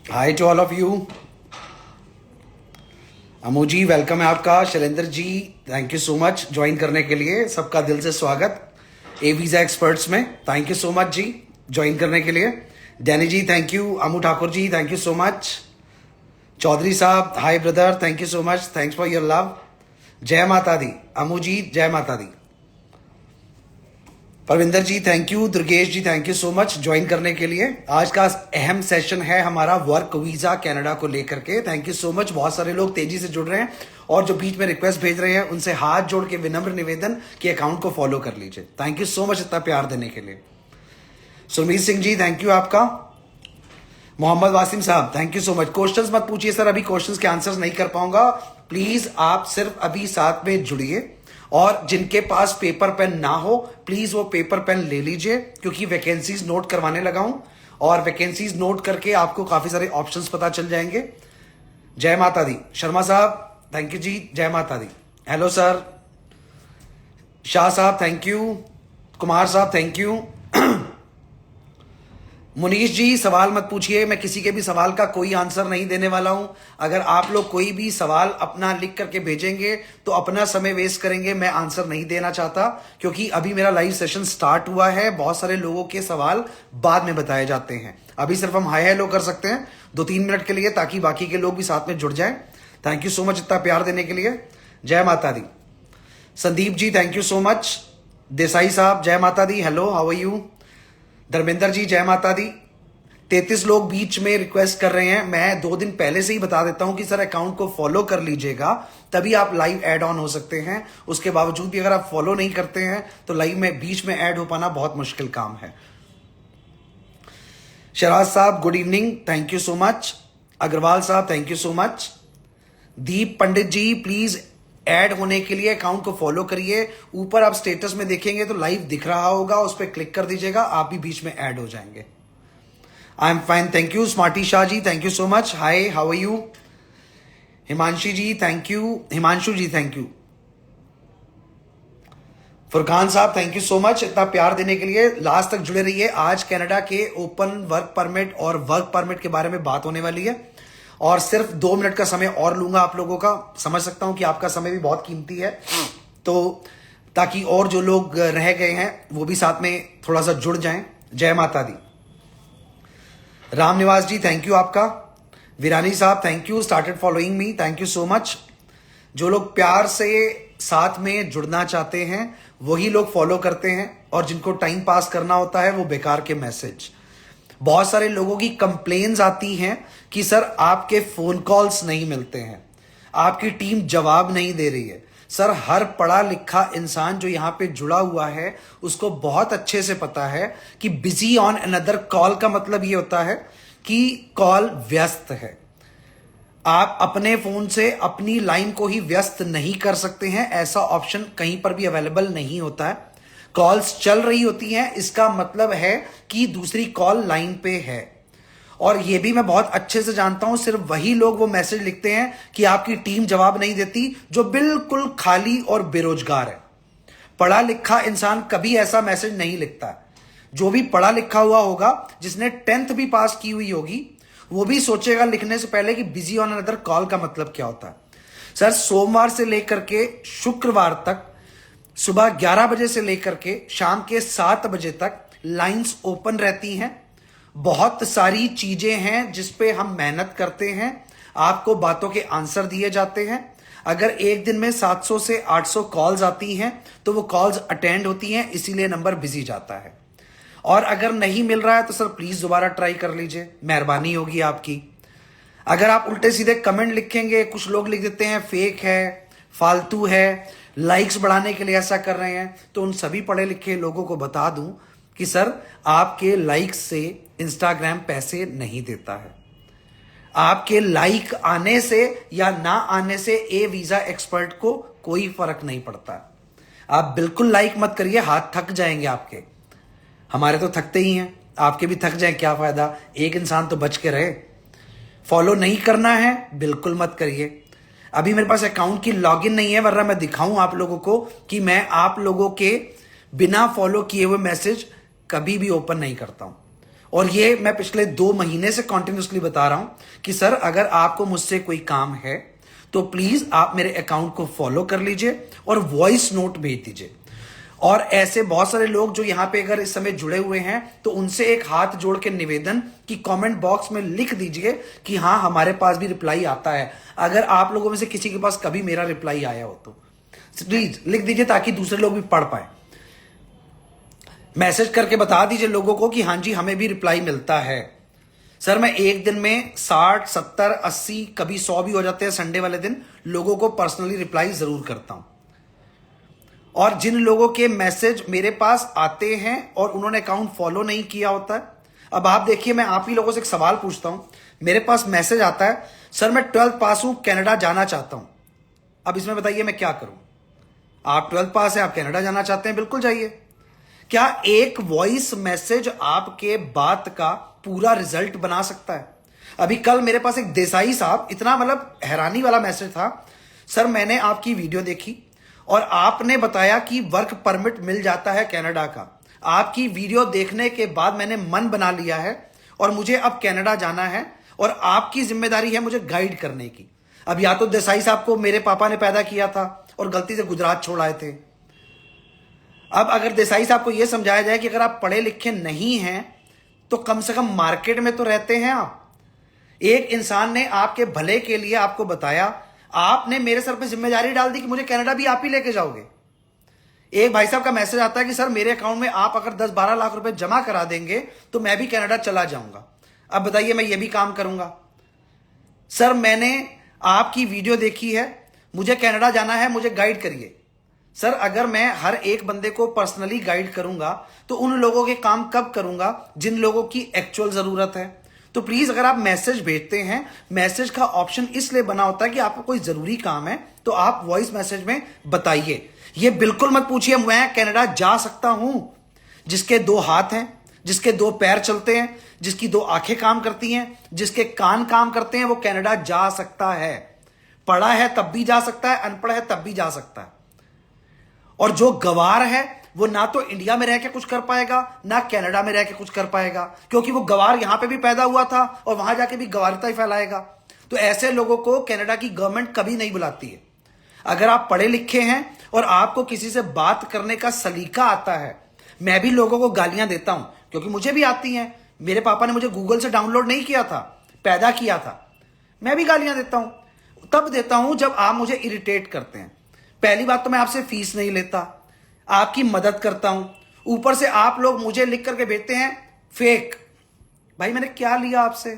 Hi to all of you. Amu ji welcome है आपका। Shailendra ji thank you so much join करने के लिए। सबका दिल से स्वागत ए वीजा एक्सपर्ट्स में। थैंक यू सो मच जी ज्वाइन करने के लिए। Danny ji thank you. Amu Thakur ji thank you so much. Chaudhary साहब hi brother, thank you so much, thanks for your love. जय माता दी। अमू जी जय माता दी। परविंदर जी thank you. Durgesh ji thank you so much join करने के लिए। आज का अहम सेशन है हमारा वर्क वीजा कनाडा को लेकर के। Thank you so much. बहुत सारे लोग तेजी से जुड़ रहे हैं और जो बीच में रिक्वेस्ट भेज रहे हैं उनसे हाथ जोड़ के विनम्र निवेदन कि अकाउंट को फॉलो कर लीजिए। थैंक यू सो मच इतना प्यार देने के लिए। सुरमीत सिंह जी थैंक यू आपका। मोहम्मद वासिम साहब thank you so much. Questions मत पूछिए सर, अभी क्वेश्चंस के आंसर्स नहीं कर पाऊंगा। प्लीज आप सिर्फ अभी साथ में जुड़िए और जिनके पास पेपर पेन ना हो प्लीज वो पेपर पेन ले लीजिए, क्योंकि वैकेंसीज नोट करवाने लगा हूं और वैकेंसीज नोट करके आपको काफी सारे ऑप्शंस पता चल जाएंगे। जय माता दी। शर्मा साहब थैंक यू जी, जय माता दी। Hello sir. शाह साहब थैंक यू। कुमार साहब थैंक यू। मुनीश जी सवाल मत पूछिए, मैं किसी के भी सवाल का कोई आंसर नहीं देने वाला हूं। अगर आप लोग कोई भी सवाल अपना लिख करके भेजेंगे तो अपना समय वेस्ट करेंगे। मैं आंसर नहीं देना चाहता क्योंकि अभी मेरा लाइव सेशन स्टार्ट हुआ है। बहुत सारे लोगों के सवाल बाद में बताए जाते हैं। अभी सिर्फ हम हाय हेलो कर सकते हैं 2-3 मिनट के लिए, ताकि बाकी के लोग भी साथ में जुड़ जाएं। थैंक यू सो मच इतना प्यार देने के लिए। जय माता दी। Sandeep ji thank you so much. Desai साहब जय माता दी। Hello how are you. Dharmendra ji जय माता दी। 33 लोग बीच में रिक्वेस्ट कर रहे हैं। मैं 2 दिन पहले से ही बता देता हूं कि सर अकाउंट को फॉलो कर लीजिएगा, तभी आप लाइव ऐड ऑन हो सकते हैं। उसके बावजूद भी अगर आप फॉलो नहीं करते हैं तो लाइव में बीच में ऐड हो पाना बहुत मुश्किल काम है। शराज साहब good evening, thank you so much. Agarwal साहब thank you so much. Deep Pandit ji please add होने के लिए अकाउंट को फॉलो करिए। ऊपर आप स्टेटस में देखेंगे तो लाइव दिख रहा होगा, उस पर क्लिक कर दीजिएगा, आप भी बीच में ऐड हो जाएंगे। I am fine thank you. Smarty Shah ji thank you so much. Hi how are you. Himanshi ji thank you. Himanshu ji thank you. Furqan साहब थैंक यू सो मच इतना प्यार देने के लिए। लास्ट तक जुड़े रहिए। आज कनाडा के ओपन वर्क परमिट और वर्क परमिट के बारे में बात होने वाली है और सिर्फ 2 मिनट का समय और लूंगा आप लोगों का। समझ सकता हूं कि आपका समय भी बहुत कीमती है, तो ताकि और जो लोग रह गए हैं वो भी साथ में थोड़ा सा जुड़ जाएं। जय माता दी। राम निवास जी थैंक यू आपका। वीरानी साहब thank you, started following me, thank you so much. जो लोग प्यार से साथ में जुड़ना चाहते हैं वही लोग फॉलो करते हैं और जिनको टाइम पास करना होता है वो बेकार के मैसेज। बहुत सारे लोगों की कंप्लेन्स आती हैं कि सर आपके फोन कॉल्स नहीं मिलते हैं, आपकी टीम जवाब नहीं दे रही है। सर हर पढ़ा लिखा इंसान जो यहां पे जुड़ा हुआ है उसको बहुत अच्छे से पता है कि बिजी ऑन अनदर कॉल का मतलब ये होता है कि कॉल व्यस्त है। आप अपने फोन से अपनी लाइन को ही व्यस्त नहीं कर सकते हैं, ऐसा ऑप्शन कहीं पर भी अवेलेबल नहीं होता है। कॉल्स चल रही होती हैं, इसका मतलब है कि दूसरी कॉल लाइन पे है। और ये भी मैं बहुत अच्छे से जानता हूं, सिर्फ वही लोग वो मैसेज लिखते हैं कि आपकी टीम जवाब नहीं देती जो बिल्कुल खाली और बेरोजगार है। पढ़ा लिखा इंसान कभी ऐसा मैसेज नहीं लिखता। जो भी पढ़ा लिखा हुआ होगा, जिसने 10th भी पास की हुई होगी, वो भी सोचेगा लिखने से पहले कि बिजी ऑन अनदर कॉल का मतलब क्या होता है। सर सोमवार से लेकर के शुक्रवार तक सुबह 11 बजे से लेकर के शाम के 7 बजे तक लाइंस ओपन रहती हैं। बहुत सारी चीजें हैं जिस पे हम मेहनत करते हैं, आपको बातों के आंसर दिए जाते हैं। अगर एक दिन में 700 से 800 कॉल्स आती हैं तो वो कॉल्स अटेंड होती हैं, इसीलिए नंबर बिजी जाता है। और अगर नहीं मिल रहा है तो सर प्लीज दोबारा ट्राई कर लीजिए, मेहरबानी होगी आपकी। अगर आप उल्टे सीधे कमेंट लिखेंगे, कुछ लोग लिख देते हैं फेक है, फालतू है, लाइक्स बढ़ाने के लिए ऐसा कर रहे हैं, तो उन सभी पढ़े लिखे लोगों को बता दूं कि सर आपके लाइक्स से इंस्टाग्राम पैसे नहीं देता है। आपके लाइक आने से या ना आने से ए वीजा एक्सपर्ट को कोई फर्क नहीं पड़ता। आप बिल्कुल लाइक मत करिए, हाथ थक जाएंगे आपके। हमारे तो थकते ही हैं, आपके भी थक जाए क्या फायदा। एक इंसान तो बच के रहे। फॉलो नहीं करना है बिल्कुल मत करिए। अभी मेरे पास अकाउंट की लॉगिन नहीं है, वरना मैं दिखाऊं आप लोगों को कि मैं आप लोगों के बिना फॉलो किए हुए मैसेज कभी भी ओपन नहीं करता हूं। और ये मैं पिछले 2 महीने से कॉन्टिन्यूसली बता रहा हूं कि सर अगर आपको मुझसे कोई काम है तो प्लीज आप मेरे अकाउंट को फॉलो कर लीजिए और वॉइस नोट भेज दीजिए। और ऐसे बहुत सारे लोग जो यहां पे अगर इस समय जुड़े हुए हैं तो उनसे एक हाथ जोड़ के निवेदन कि कमेंट बॉक्स में लिख दीजिए कि हाँ हमारे पास भी रिप्लाई आता है। अगर आप लोगों में से किसी के पास कभी मेरा रिप्लाई आया हो तो प्लीज लिख दीजिए ताकि दूसरे लोग भी पढ़ पाए। मैसेज करके बता दीजिए लोगों को कि हाँ जी हमें भी रिप्लाई मिलता है। सर मैं एक दिन में 60, 70, 80 कभी 100 भी हो जाते हैं संडे वाले दिन, लोगों को पर्सनली रिप्लाई जरूर करता हूं। और जिन लोगों के मैसेज मेरे पास आते हैं और उन्होंने अकाउंट फॉलो नहीं किया होता है, अब आप देखिए मैं आप ही लोगों से एक सवाल पूछता हूं। मेरे पास मैसेज आता है सर मैं 12th पास हूं, कनाडा जाना चाहता हूं। अब इसमें बताइए मैं क्या करूं? आप 12th पास है, आप कनाडा जाना चाहते हैं, बिल्कुल जाइए। क्या एक वॉइस मैसेज आपके बात का पूरा रिजल्ट बना सकता है? अभी कल मेरे पास एक देसाई साहब, इतना मतलब हैरानी वाला मैसेज था, सर मैंने आपकी वीडियो देखी और आपने बताया कि वर्क परमिट मिल जाता है कनाडा का। आपकी वीडियो देखने के बाद मैंने मन बना लिया है और मुझे अब कनाडा जाना है और आपकी जिम्मेदारी है मुझे गाइड करने की। अब या तो देसाई साहब को मेरे पापा ने पैदा किया था और गलती से गुजरात छोड़ आए थे। अब अगर देसाई साहब को यह समझाया जाए कि अगर आप पढ़े लिखे नहीं हैं तो कम से कम मार्केट में तो रहते हैं आप। एक इंसान ने आपके भले के लिए आपको बताया, आपने मेरे सर पे जिम्मेदारी डाल दी कि मुझे कनाडा भी आप ही लेके जाओगे। एक भाई साहब का मैसेज आता है कि सर मेरे अकाउंट में आप अगर 10-12 लाख रुपए जमा करा देंगे तो मैं भी कनाडा चला जाऊंगा। अब बताइए मैं ये भी काम करूंगा? सर मैंने आपकी वीडियो देखी है, मुझे कनाडा जाना है, मुझे गाइड करिए। सर अगर मैं हर एक बंदे को पर्सनली गाइड करूंगा तो उन लोगों के काम कब करूंगा जिन लोगों की एक्चुअल जरूरत है। तो प्लीज अगर आप मैसेज भेजते हैं, मैसेज का ऑप्शन इसलिए बना होता है कि आपको कोई जरूरी काम है तो आप वॉइस मैसेज में बताइए। ये बिल्कुल मत पूछिए मैं कनाडा जा सकता हूं। जिसके 2 हाथ हैं, जिसके 2 पैर चलते हैं, जिसकी 2 आंखें काम करती हैं, जिसके कान काम करते हैं, वो कनाडा जा सकता है। पढ़ा है तब भी जा सकता है, अनपढ़ है तब भी जा सकता है। और जो गवार है वो ना तो इंडिया में रह के कुछ कर पाएगा ना कनाडा में रह के कुछ कर पाएगा, क्योंकि वो गवार यहां पे भी पैदा हुआ था और वहां जाके भी गवारता ही फैलाएगा। तो ऐसे लोगों को कनाडा की गवर्नमेंट कभी नहीं बुलाती है। अगर आप पढ़े लिखे हैं और आपको किसी से बात करने का सलीका आता है, मैं भी लोगों को गालियां देता हूं क्योंकि मुझे भी आती हैं। मेरे पापा ने मुझे गूगल से डाउनलोड नहीं किया था, पैदा किया था। मैं भी गालियां देता हूं, तब देता हूं जब आप मुझे इरिटेट करते हैं। पहली बात तो मैं आपसे फीस नहीं लेता, आपकी मदद करता हूं। ऊपर से आप लोग मुझे लिख करके भेजते हैं फेक। भाई मैंने क्या लिया आपसे?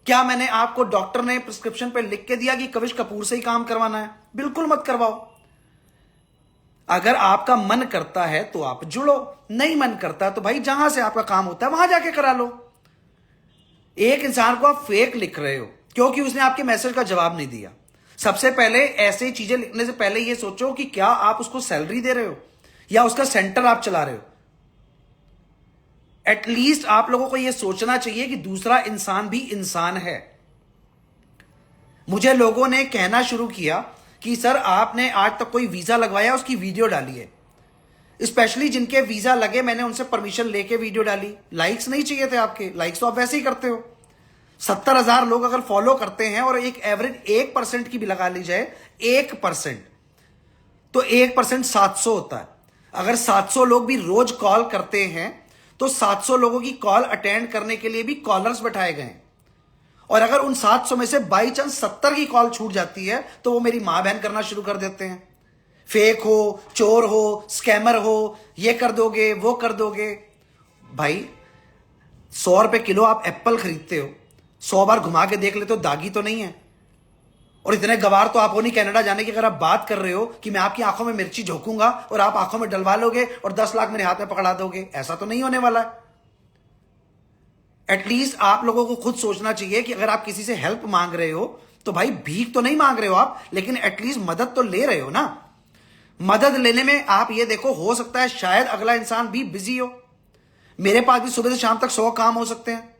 क्या मैंने आपको डॉक्टर ने प्रिस्क्रिप्शन पे लिख के दिया कि कविश कपूर से ही काम करवाना है? बिल्कुल मत करवाओ। अगर आपका मन करता है तो आप जुड़ो, नहीं मन करता तो भाई जहां से आपका काम होता है वहां जाके करा लो। एक इंसान को आप फेक लिख रहे हो क्योंकि उसने आपके मैसेज का जवाब नहीं दिया। सबसे पहले ऐसे चीजें लिखने से पहले यह सोचो कि क्या आप उसको सैलरी दे रहे हो या उसका सेंटर आप चला रहे हो। एटलीस्ट आप लोगों को यह सोचना चाहिए कि दूसरा इंसान भी इंसान है। मुझे लोगों ने कहना शुरू किया कि सर आपने आज तक कोई वीजा लगवाया, उसकी वीडियो डाली है। स्पेशली जिनके वीजा लगे मैंने उनसे परमिशन लेके वीडियो डाली। लाइक्स नहीं चाहिए थे आपके, लाइक्स तो आप वैसे ही करते हो। 70,000 लोग अगर फॉलो करते हैं और एक एवरेज 1% की भी लगा ली जाए, 1%, तो 1% 700 होता है। अगर 700 लोग भी रोज कॉल करते हैं तो 700 लोगों की कॉल अटेंड करने के लिए भी कॉलर्स बैठाए गए हैं। और अगर उन 700 में से बाई चांस 70 की कॉल छूट जाती है तो वो मेरी मां बहन करना शुरू कर देते हैं। फेक हो, चोर हो, स्कैमर हो, ये कर दोगे, वो कर दोगे। भाई 100 रुपए किलो आप एप्पल खरीदते हो, 100 बार घुमा के देख लेते हो, दागी तो नहीं है। और इतने गवार तो आप हो नहीं कनाडा जाने की। अगर आप बात कर रहे हो कि मैं आपकी आंखों में मिर्ची झोंकूंगा और आप आंखों में डलवा लोगे और 10 लाख मेरे हाथ में पकड़ा दोगे, ऐसा तो नहीं होने वाला है। एटलीस्ट आप लोगों को खुद सोचना चाहिए कि अगर आप किसी से हेल्प मांग रहे हो तो भाई भीख तो नहीं मांग रहे हो आप, लेकिन एटलीस्ट मदद तो ले रहे हो ना। मदद लेने में आप ये देखो, हो सकता है शायद अगला इंसान भी बिजी हो। मेरे पास भी सुबह से शाम तक 100 काम हो सकते हैं।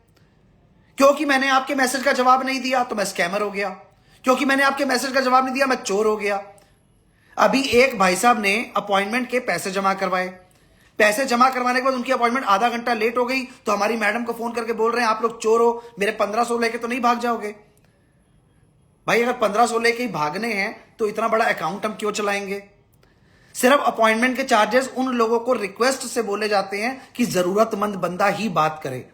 क्योंकि मैंने आपके मैसेज का जवाब नहीं दिया तो मैं स्कैमर हो गया, क्योंकि मैंने आपके मैसेज का जवाब नहीं दिया मैं चोर हो गया। अभी एक भाई साहब ने अपॉइंटमेंट के पैसे जमा करवाए, पैसे जमा करवाने के बाद उनकी अपॉइंटमेंट आधा घंटा लेट हो गई तो हमारी मैडम को फोन करके बोल रहे हैं आप लोग चोर हो, मेरे 1500 लेके तो नहीं भाग जाओगे। भाई अगर 1500 लेके ही भागने हैं तो इतना बड़ा अकाउंट हम क्यों चलाएंगे। सिर्फ अपॉइंटमेंट के चार्जेस उन लोगों को रिक्वेस्ट से बोले जाते हैं कि जरूरतमंद बंदा ही बात करे।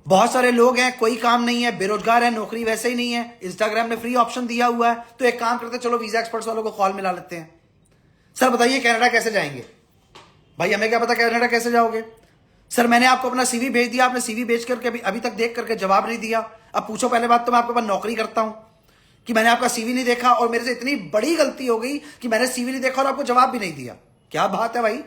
बहुत सारे लोग हैं, कोई काम नहीं है, बेरोजगार है, नौकरी वैसे ही नहीं है, इंस्टाग्राम ने फ्री ऑप्शन दिया हुआ है, तो एक काम करते चलो वीजा एक्सपर्ट्स वालों को कॉल मिला लेते हैं। सर बताइए कनाडा कैसे जाएंगे। भाई हमें क्या पता कनाडा कैसे जाओगे। सर मैंने आपको अपना सीवी भेज दिया, आपने सीवी भेज करके अभी तक देख करके जवाब नहीं दिया। अब पूछो पहले बात तो मैं आपके पास नौकरी करता हूं कि मैंने आपका सीवी नहीं देखा और मेरे से इतनी बड़ी गलती हो गई कि मैंने सीवी नहीं देखा और आपको जवाब भी नहीं दिया। क्या बात है भाई।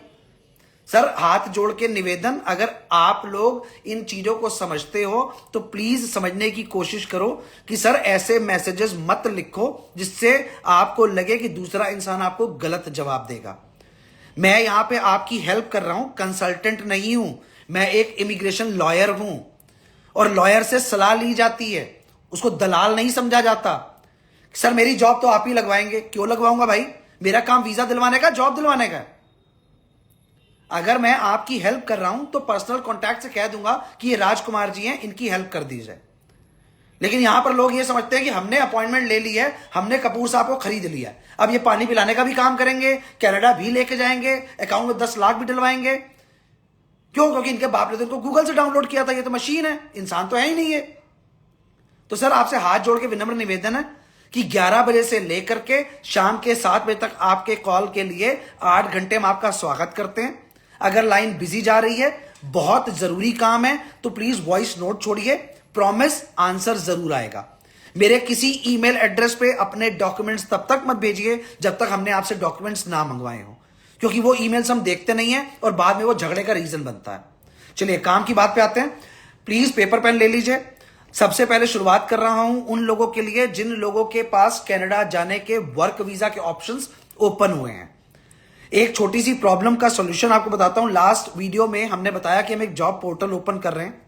सर हाथ जोड़ के निवेदन, अगर आप लोग इन चीजों को समझते हो तो प्लीज समझने की कोशिश करो कि सर ऐसे मैसेजेस मत लिखो जिससे आपको लगे कि दूसरा इंसान आपको गलत जवाब देगा। मैं यहां पे आपकी हेल्प कर रहा हूं, कंसल्टेंट नहीं हूं, मैं एक इमिग्रेशन लॉयर हूं और लॉयर से सलाह ली जाती है, उसको दलाल नहीं समझा जाता। सर मेरी जॉब तो आप ही लगवाएंगे। क्यों लगवाऊंगा भाई, मेरा काम वीजा दिलवाने का, जॉब दिलवाने का। अगर मैं आपकी हेल्प कर रहा हूं तो पर्सनल कांटेक्ट से कह दूंगा कि ये राजकुमार जी हैं, इनकी हेल्प कर दीजिए। लेकिन यहां पर लोग ये समझते हैं कि हमने अपॉइंटमेंट ले ली है, हमने कपूर साहब को खरीद लिया, अब ये पानी पिलाने का भी काम करेंगे, कनाडा भी लेके जाएंगे, अकाउंट में 10 लाख भी डलवाएंगे। क्यों? क्योंकि इनके बाप ने तो इनको गूगल से डाउनलोड किया था, ये तो मशीन है, इंसान तो है ही नहीं है। तो सर आपसे हाथ जोड़ के विनम्र निवेदन है कि 11 बजे से लेकर के शाम के 7 बजे तक आपके कॉल के लिए 8 घंटे हम आपका स्वागत करते हैं। अगर लाइन बिजी जा रही है, बहुत जरूरी काम है, तो प्लीज वॉइस नोट छोड़िए, प्रॉमिस आंसर जरूर आएगा। मेरे किसी ईमेल एड्रेस पे अपने डॉक्यूमेंट्स तब तक मत भेजिए जब तक हमने आपसे डॉक्यूमेंट्स ना मंगवाए हो, क्योंकि वो ईमेल्स हम देखते नहीं है और बाद में वो झगड़े का रीजन बनता है। चलिए काम की बात पे आते हैं। प्लीज पेपर पेन ले लीजिए। सबसे पहले शुरुआत कर रहा हूं उन लोगों के लिए जिन लोगों के पास कनाडा जाने के वर्क वीजा के ऑप्शंस ओपन हुए हैं। एक छोटी सी प्रॉब्लम का सॉल्यूशन आपको बताता हूं। लास्ट वीडियो में हमने बताया कि हम एक जॉब पोर्टल ओपन कर रहे हैं।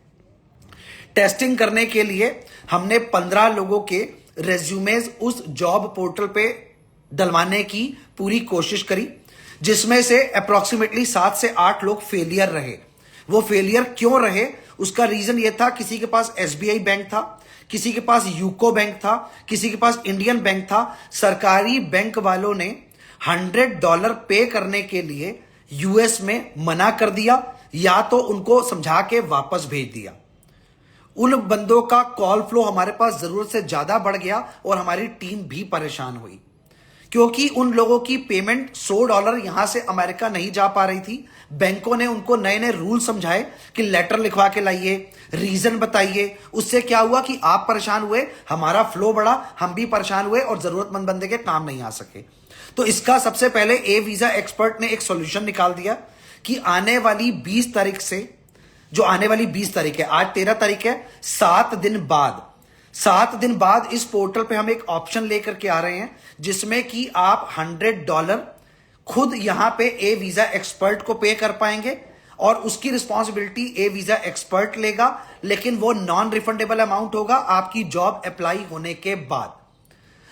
टेस्टिंग करने के लिए हमने 15 लोगों के रेज्यूमेज उस जॉब पोर्टल पे डलवाने की पूरी कोशिश करी, जिसमें से अप्रोक्सीमेटली 7 से 8 लोग फेलियर रहे। वो फेलियर क्यों रहे, उसका रीजन ये था, किसी के पास एसबीआई बैंक था, किसी के पास यूको बैंक था, किसी के पास इंडियन बैंक था। सरकारी बैंक वालों ने $100 पे करने के लिए यूएस में मना कर दिया या तो उनको समझा के वापस भेज दिया। उन बंदों का कॉल फ्लो हमारे पास जरूरत से ज्यादा बढ़ गया और हमारी टीम भी परेशान हुई, क्योंकि उन लोगों की पेमेंट $100 यहां से अमेरिका नहीं जा पा रही थी। बैंकों ने उनको नए नए रूल समझाए कि लेटर लिखवा के लाइए, रीजन बताइए। उससे क्या हुआ कि आप परेशान हुए, हमारा फ्लो बढ़ा, हम भी परेशान हुए और जरूरतमंद बंदे के काम नहीं आ सके। तो इसका सबसे पहले ए वीजा एक्सपर्ट ने एक सॉल्यूशन निकाल दिया कि आने वाली 20 तारीख से, जो आने वाली 20 तारीख है, आज 13 तारीख है, 7 दिन बाद इस पोर्टल पे हम एक ऑप्शन लेकर के आ रहे हैं जिसमें कि आप $100 खुद यहां पे ए वीजा एक्सपर्ट को पे कर पाएंगे और उसकी रिस्पॉन्सिबिलिटी ए वीजा एक्सपर्ट लेगा, लेकिन वो नॉन रिफंडेबल अमाउंट होगा आपकी जॉब अप्लाई होने के बाद।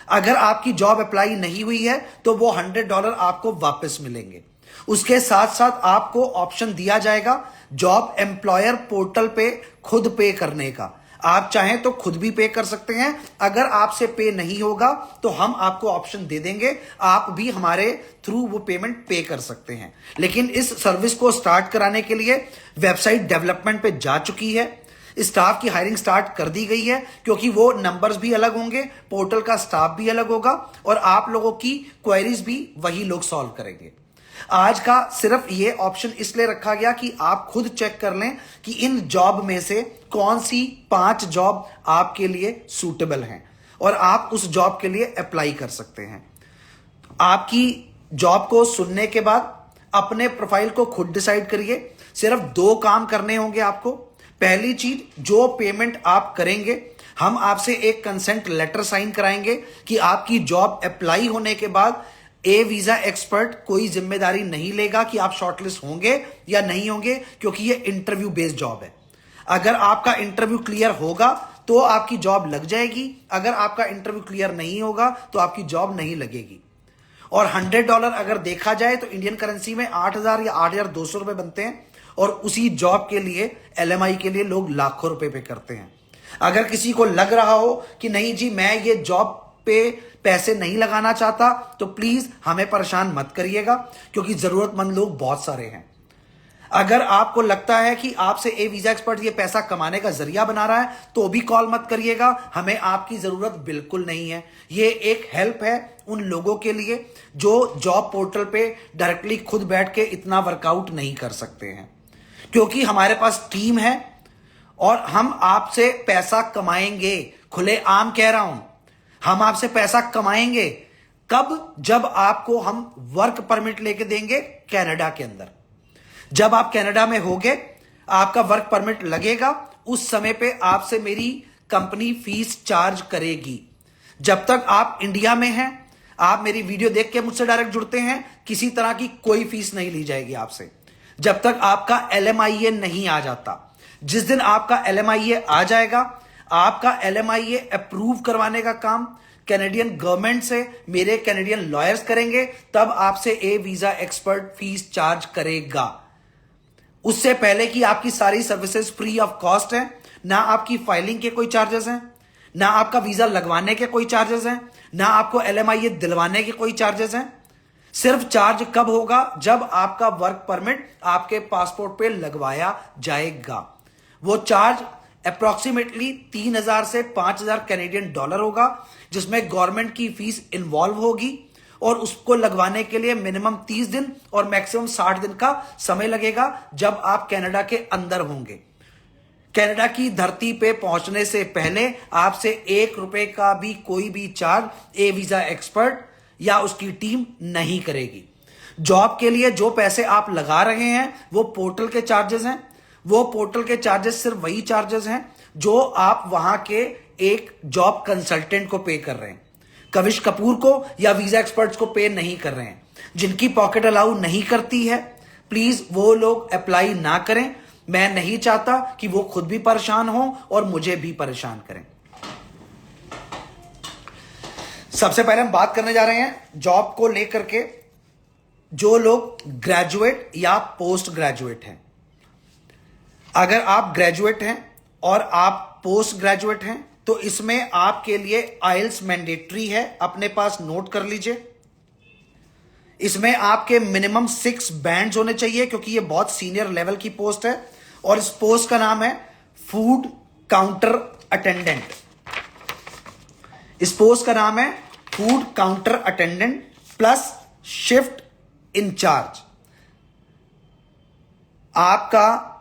अगर आपकी जॉब अप्लाई नहीं हुई है तो वो $100 आपको वापस मिलेंगे। उसके साथ साथ आपको ऑप्शन दिया जाएगा जॉब एम्प्लॉयर पोर्टल पे खुद पे करने का। आप चाहें तो खुद भी पे कर सकते हैं, अगर आपसे पे नहीं होगा तो हम आपको ऑप्शन दे देंगे, आप भी हमारे थ्रू वो पेमेंट पे कर सकते हैं। लेकिन इस सर्विस को स्टार्ट कराने के लिए वेबसाइट डेवलपमेंट पे जा चुकी है, स्टाफ की हायरिंग स्टार्ट कर दी गई है, क्योंकि वो नंबर्स भी अलग होंगे, पोर्टल का स्टाफ भी अलग होगा और आप लोगों की क्वेरीज भी वही लोग सॉल्व करेंगे। आज का सिर्फ ये ऑप्शन इसलिए रखा गया कि आप खुद चेक कर लें कि इन जॉब में से कौन सी 5 जॉब आपके लिए सूटेबल हैं और आप उस जॉब के लिए अप्लाई कर सकते हैं। आपकी जॉब को सुनने के बाद अपने प्रोफाइल को खुद डिसाइड करिए। सिर्फ 2 काम करने होंगे आपको। पहली चीज, जो पेमेंट आप करेंगे, हम आपसे एक कंसेंट लेटर साइन कराएंगे कि आपकी जॉब अप्लाई होने के बाद ए वीजा एक्सपर्ट कोई जिम्मेदारी नहीं लेगा कि आप शॉर्टलिस्ट होंगे या नहीं होंगे, क्योंकि ये इंटरव्यू बेस्ड जॉब है। अगर आपका इंटरव्यू क्लियर होगा तो आपकी जॉब लग जाएगी, अगर आपका इंटरव्यू क्लियर नहीं होगा तो आपकी जॉब नहीं लगेगी। और $100 अगर देखा जाए तो इंडियन करेंसी में 8,000 या 8,200 रुपए बनते हैं, और उसी जॉब के लिए LMI के लिए लोग लाखों रुपए पे करते हैं। अगर किसी को लग रहा हो कि नहीं जी मैं ये जॉब पे पैसे नहीं लगाना चाहता, तो प्लीज हमें परेशान मत करिएगा, क्योंकि जरूरतमंद लोग बहुत सारे हैं। अगर आपको लगता है कि आपसे ए वीजा एक्सपर्ट ये पैसा कमाने का जरिया बना रहा है, तो भी कॉल मत करिएगा, हमें आपकी जरूरत बिल्कुल नहीं है। ये एक हेल्प है उन लोगों के लिए जो जॉब पोर्टल पे डायरेक्टली खुद बैठ के इतना वर्कआउट नहीं कर सकते हैं, क्योंकि हमारे पास टीम है और हम आपसे पैसा कमाएंगे। खुले आम कह रहा हूं, हम आपसे पैसा कमाएंगे कब? जब आपको हम वर्क परमिट लेके देंगे कनाडा के अंदर। जब आप कनाडा में होगे, आपका वर्क परमिट लगेगा, उस समय पे आपसे मेरी कंपनी फीस चार्ज करेगी। जब तक आप इंडिया में हैं, आप मेरी वीडियो देख के मुझसे डायरेक्ट जुड़ते हैं, किसी तरह की कोई फीस नहीं ली जाएगी आपसे, जब तक आपका LMIA नहीं आ जाता। जिस दिन आपका LMIA आ जाएगा, आपका LMIA अप्रूव करवाने का काम कैनेडियन गवर्नमेंट से मेरे कैनेडियन लॉयर्स करेंगे, तब आपसे A visa expert fees charge करेगा। उससे पहले कि आपकी सारी सर्विसेज फ्री ऑफ कॉस्ट है, ना आपकी फाइलिंग के कोई चार्जेस हैं, ना आपका वीजा लगवाने के कोई चार्जेस हैं, ना आपको LMIA दिलवाने के कोई चार्जेस हैं। सिर्फ चार्ज कब होगा? जब आपका वर्क परमिट आपके पासपोर्ट पे लगवाया जाएगा। वो चार्ज अप्रोक्सीमेटली 3,000 से 5,000 कैनेडियन डॉलर होगा, जिसमें गवर्नमेंट की फीस इन्वॉल्व होगी, और उसको लगवाने के लिए मिनिमम 30 दिन और मैक्सिमम 60 दिन का समय लगेगा जब आप कनाडा के अंदर होंगे। कनाडा की धरती पे पहुंचने से पहले आपसे ₹1 का भी कोई भी चार्ज ए वीजा एक्सपर्ट या उसकी टीम नहीं करेगी। जॉब के लिए जो पैसे आप लगा रहे हैं वो पोर्टल के चार्जेस हैं। वो पोर्टल के चार्जेस सिर्फ वही चार्जेस हैं जो आप वहां के एक जॉब कंसल्टेंट को पे कर रहे हैं। कविश कपूर को या वीजा एक्सपर्ट्स को पे नहीं कर रहे हैं। जिनकी पॉकेट अलाउ नहीं करती है, प्लीज वो लोग अप्लाई ना करें। मैं नहीं चाहता कि वो खुद भी परेशान हो और मुझे भी परेशान करें। सबसे पहले हम बात करने जा रहे हैं जॉब को लेकर के। जो लोग ग्रेजुएट या पोस्ट ग्रेजुएट हैं, अगर आप ग्रेजुएट हैं और आप पोस्ट ग्रेजुएट हैं, तो इसमें आपके लिए आइल्स मैंडेटरी है। अपने पास नोट कर लीजिए। इसमें आपके मिनिमम 6 बैंड्स होने चाहिए, क्योंकि ये बहुत सीनियर लेवल की पोस्ट है, और इस पोस्ट का नाम है फूड काउंटर अटेंडेंट। इस पोस्ट का नाम है food counter attendant plus shift in charge. आपका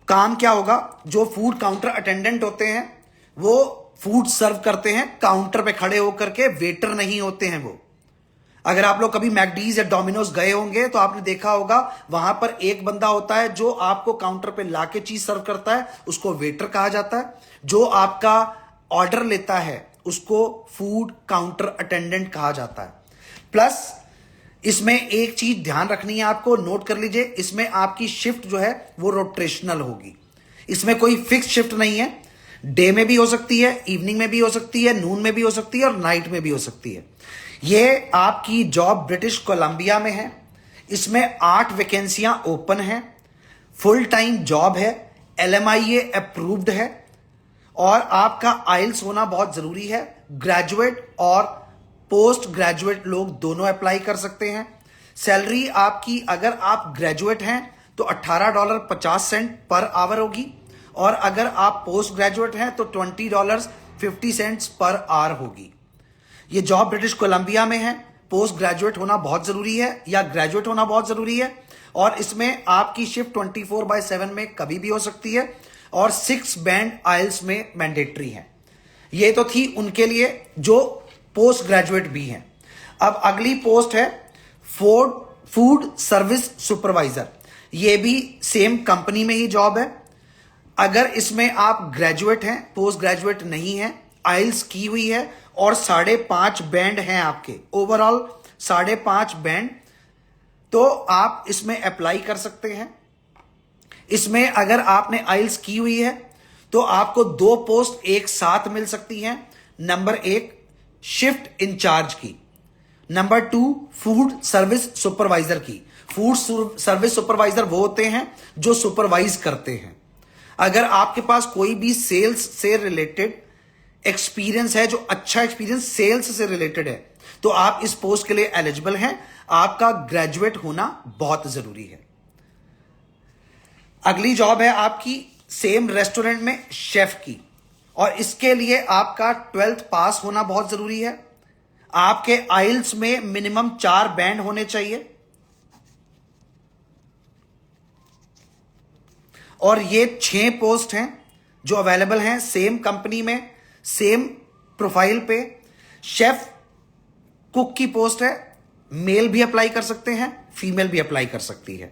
काम क्या होगा? जो फूड काउंटर अटेंडेंट होते हैं वो फूड सर्व करते हैं काउंटर पे खड़े होकर के, वेटर नहीं होते हैं वो। अगर आप लोग कभी मैकडीज या डोमिनोज गए होंगे तो आपने देखा होगा वहां पर एक बंदा होता है जो आपको काउंटर पे लाके चीज सर्व करता है, उसको वेटर कहा जाता है। जो आपका ऑर्डर लेता है उसको फूड काउंटर अटेंडेंट कहा जाता है। प्लस इसमें एक चीज ध्यान रखनी है, आपको नोट कर लीजिए, इसमें आपकी शिफ्ट जो है वो रोटेशनल होगी। इसमें कोई फिक्स शिफ्ट नहीं है। डे में भी हो सकती है, इवनिंग में भी हो सकती है, नून में भी हो सकती है और नाइट में भी हो सकती है। ये आपकी जॉब ब्रिटिश कोलंबिया में है। इसमें 8 वैकेंसियां ओपन हैं। फुल टाइम जॉब है, LMIA अप्रूव्ड है, और आपका आइल्स होना बहुत जरूरी है। ग्रेजुएट और पोस्ट ग्रेजुएट लोग दोनों अप्लाई कर सकते हैं। सैलरी आपकी, अगर आप ग्रेजुएट हैं तो $18.50 पर आवर होगी, और अगर आप पोस्ट ग्रेजुएट हैं तो $20.50 पर आवर होगी। ये जॉब ब्रिटिश कोलंबिया में है। पोस्ट ग्रेजुएट होना बहुत जरूरी है या ग्रेजुएट होना बहुत जरूरी है, और इसमें आपकी शिफ्ट 24/7 में कभी भी हो सकती है, और 6 बैंड आइल्स में मैंडेटरी है। ये तो थी उनके लिए जो पोस्ट ग्रेजुएट भी हैं। अब अगली पोस्ट है फूड सर्विस सुपरवाइजर। ये भी सेम कंपनी में ही जॉब है। अगर इसमें आप ग्रेजुएट हैं, पोस्ट ग्रेजुएट नहीं है, आइल्स की हुई है और 5.5 बैंड हैं आपके, ओवरऑल 5.5 बैंड, तो आप इसमें अप्लाई कर सकते हैं। इसमें अगर आपने आइल्स की हुई है तो आपको 2 पोस्ट एक साथ मिल सकती हैं। नंबर 1 शिफ्ट इंचार्ज की, नंबर 2 फूड सर्विस सुपरवाइजर की। फूड सर्विस सुपरवाइजर वो होते हैं जो सुपरवाइज करते हैं। अगर आपके पास कोई भी सेल्स से रिलेटेड एक्सपीरियंस है, जो अच्छा एक्सपीरियंस सेल्स से रिलेटेड है, तो आप इस पोस्ट के लिए एलिजिबल हैं। आपका ग्रेजुएट होना बहुत जरूरी है। अगली जॉब है आपकी सेम रेस्टोरेंट में शेफ की, और इसके लिए आपका 12th पास होना बहुत जरूरी है। आपके आइल्स में मिनिमम 4 बैंड होने चाहिए, और ये 6 पोस्ट हैं जो अवेलेबल हैं सेम कंपनी में, सेम प्रोफाइल पे। शेफ कुक की पोस्ट है, मेल भी अप्लाई कर सकते हैं, फीमेल भी अप्लाई कर सकती है,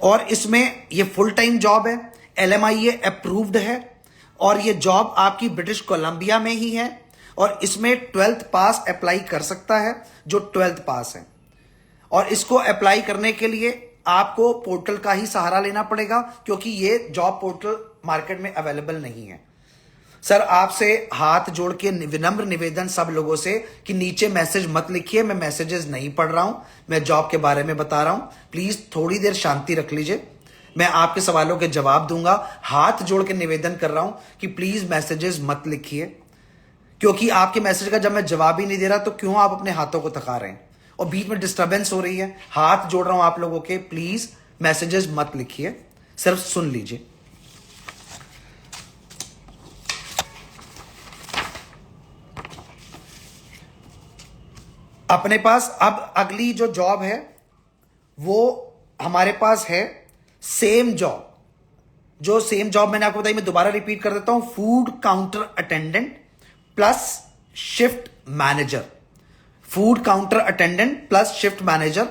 और इसमें ये फुल टाइम जॉब है, LMIA अप्रूव्ड है, और ये जॉब आपकी ब्रिटिश कोलंबिया में ही है, और इसमें 12th पास अप्लाई कर सकता है जो 12th पास है। और इसको अप्लाई करने के लिए आपको पोर्टल का ही सहारा लेना पड़ेगा, क्योंकि ये जॉब पोर्टल मार्केट में अवेलेबल नहीं है। सर आपसे हाथ जोड़ के विनम्र निवेदन सब लोगों से कि नीचे मैसेज मत लिखिए, मैं मैसेजेस नहीं पढ़ रहा हूं, मैं जॉब के बारे में बता रहा हूं। प्लीज थोड़ी देर शांति रख लीजिए, मैं आपके सवालों के जवाब दूंगा। हाथ जोड़ के निवेदन कर रहा हूं कि प्लीज मैसेजेस मत लिखिए, क्योंकि आपके मैसेज का जब मैं जवाब ही नहीं दे रहा तो क्यों आप अपने हाथों को थका रहे हैं, और बीच में डिस्टर्बेंस हो रही है। हाथ जोड़ रहा हूं आप लोगों के, प्लीज मैसेजेस मत लिखिए, सिर्फ सुन लीजिए। अपने पास अब अगली जो जॉब है वो हमारे पास है सेम जॉब। जो सेम जॉब मैंने आपको बताई, मैं दोबारा रिपीट कर देता हूं, food counter attendant plus shift manager. Food counter attendant plus shift manager,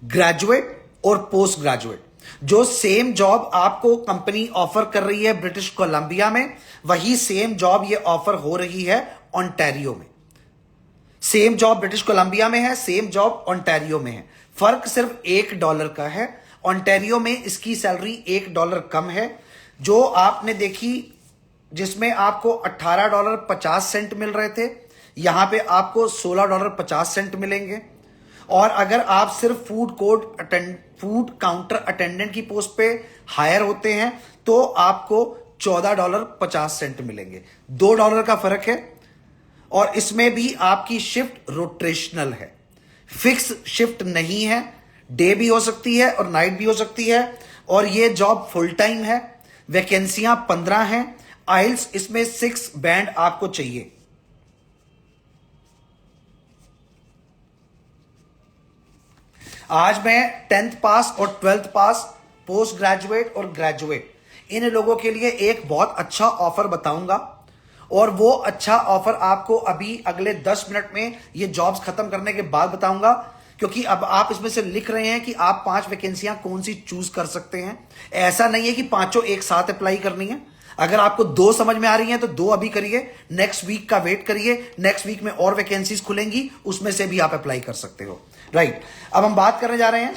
graduate और पोस्ट ग्रेजुएट। जो सेम जॉब आपको कंपनी ऑफर कर रही है ब्रिटिश कोलंबिया में, वही सेम जॉब ये ऑफर हो रही है ओंटारियो में। सेम जॉब ब्रिटिश कोलंबिया में है, सेम जॉब ओंटारियो में है। फर्क सिर्फ $1 का है। ओंटारियो में इसकी सैलरी $1 कम है। जो आपने देखी जिसमें आपको $18.50 मिल रहे थे, यहां पे आपको $16.50 मिलेंगे। और अगर आप सिर्फ फूड काउंटर अटेंडेंट की पोस्ट पे हायर होते हैं तो आपको $14.50 मिलेंगे। $2 का फर्क है। और इसमें भी आपकी शिफ्ट रोटेशनल है, फिक्स शिफ्ट नहीं है, डे भी हो सकती है और नाइट भी हो सकती है। और ये जॉब फुल टाइम है। वैकेंसियां 15 हैं। आइल्स इसमें 6 बैंड आपको चाहिए। आज मैं 10th पास और 12th पास, पोस्ट ग्रेजुएट और ग्रेजुएट, इन लोगों के लिए एक बहुत अच्छा ऑफर बताऊंगा, और वो अच्छा ऑफर आपको अभी अगले 10 मिनट में ये जॉब्स खत्म करने के बाद बताऊंगा। क्योंकि अब आप इसमें से लिख रहे हैं कि आप 5 वैकेंसियां कौन सी चूज कर सकते हैं। ऐसा नहीं है कि पांचों एक साथ अप्लाई करनी है। अगर आपको 2 समझ में आ रही हैं तो 2 अभी करिए, नेक्स्ट वीक का वेट करिए, नेक्स्ट वीक में और वैकेंसीज खुलेंगी, उसमें से भी आप अप्लाई कर सकते हो। राइट, अब हम बात करने जा रहे हैं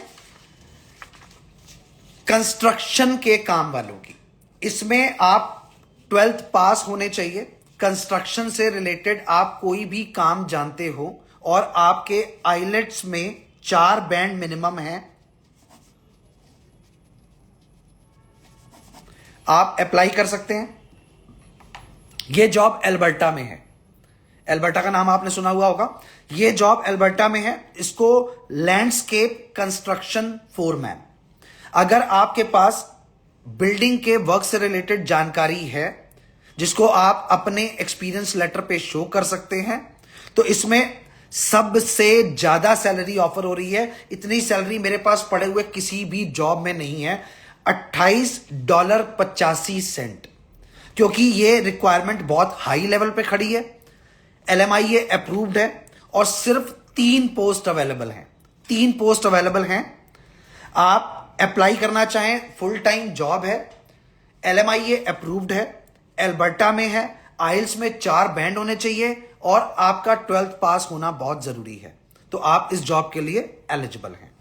कंस्ट्रक्शन के काम वालों की। इसमें आप 12th पास होने चाहिए। कंस्ट्रक्शन से रिलेटेड आप कोई भी काम जानते हो और आपके आइलेट्स में 4 बैंड मिनिमम है, आप अप्लाई कर सकते हैं। यह जॉब एल्बर्टा में है। एल्बर्टा का नाम आपने सुना हुआ होगा। यह जॉब एल्बर्टा में है। इसको लैंडस्केप कंस्ट्रक्शन फोरमैन। अगर आपके पास बिल्डिंग के वर्क से रिलेटेड जानकारी है जिसको आप अपने एक्सपीरियंस लेटर पे शो कर सकते हैं, तो इसमें सबसे ज्यादा सैलरी ऑफर हो रही है। इतनी सैलरी मेरे पास पड़े हुए किसी भी जॉब में नहीं है, $28.85, क्योंकि ये रिक्वायरमेंट बहुत हाई लेवल पे खड़ी है, LMIA अप्रूव्ड है, और सिर्फ 3 पोस्ट अवेलेबल हैं। 3 पोस्ट अवेलेबल हैं। आप अप्लाई करना चाहें, फुल टाइम जॉब है, LMIA अप्रूव्ड है, एल्बर्टा में है, आइल्स में 4 बैंड होने चाहिए, और आपका 12th पास होना बहुत जरूरी है। तो आप इस जॉब के लिए एलिजिबल हैं।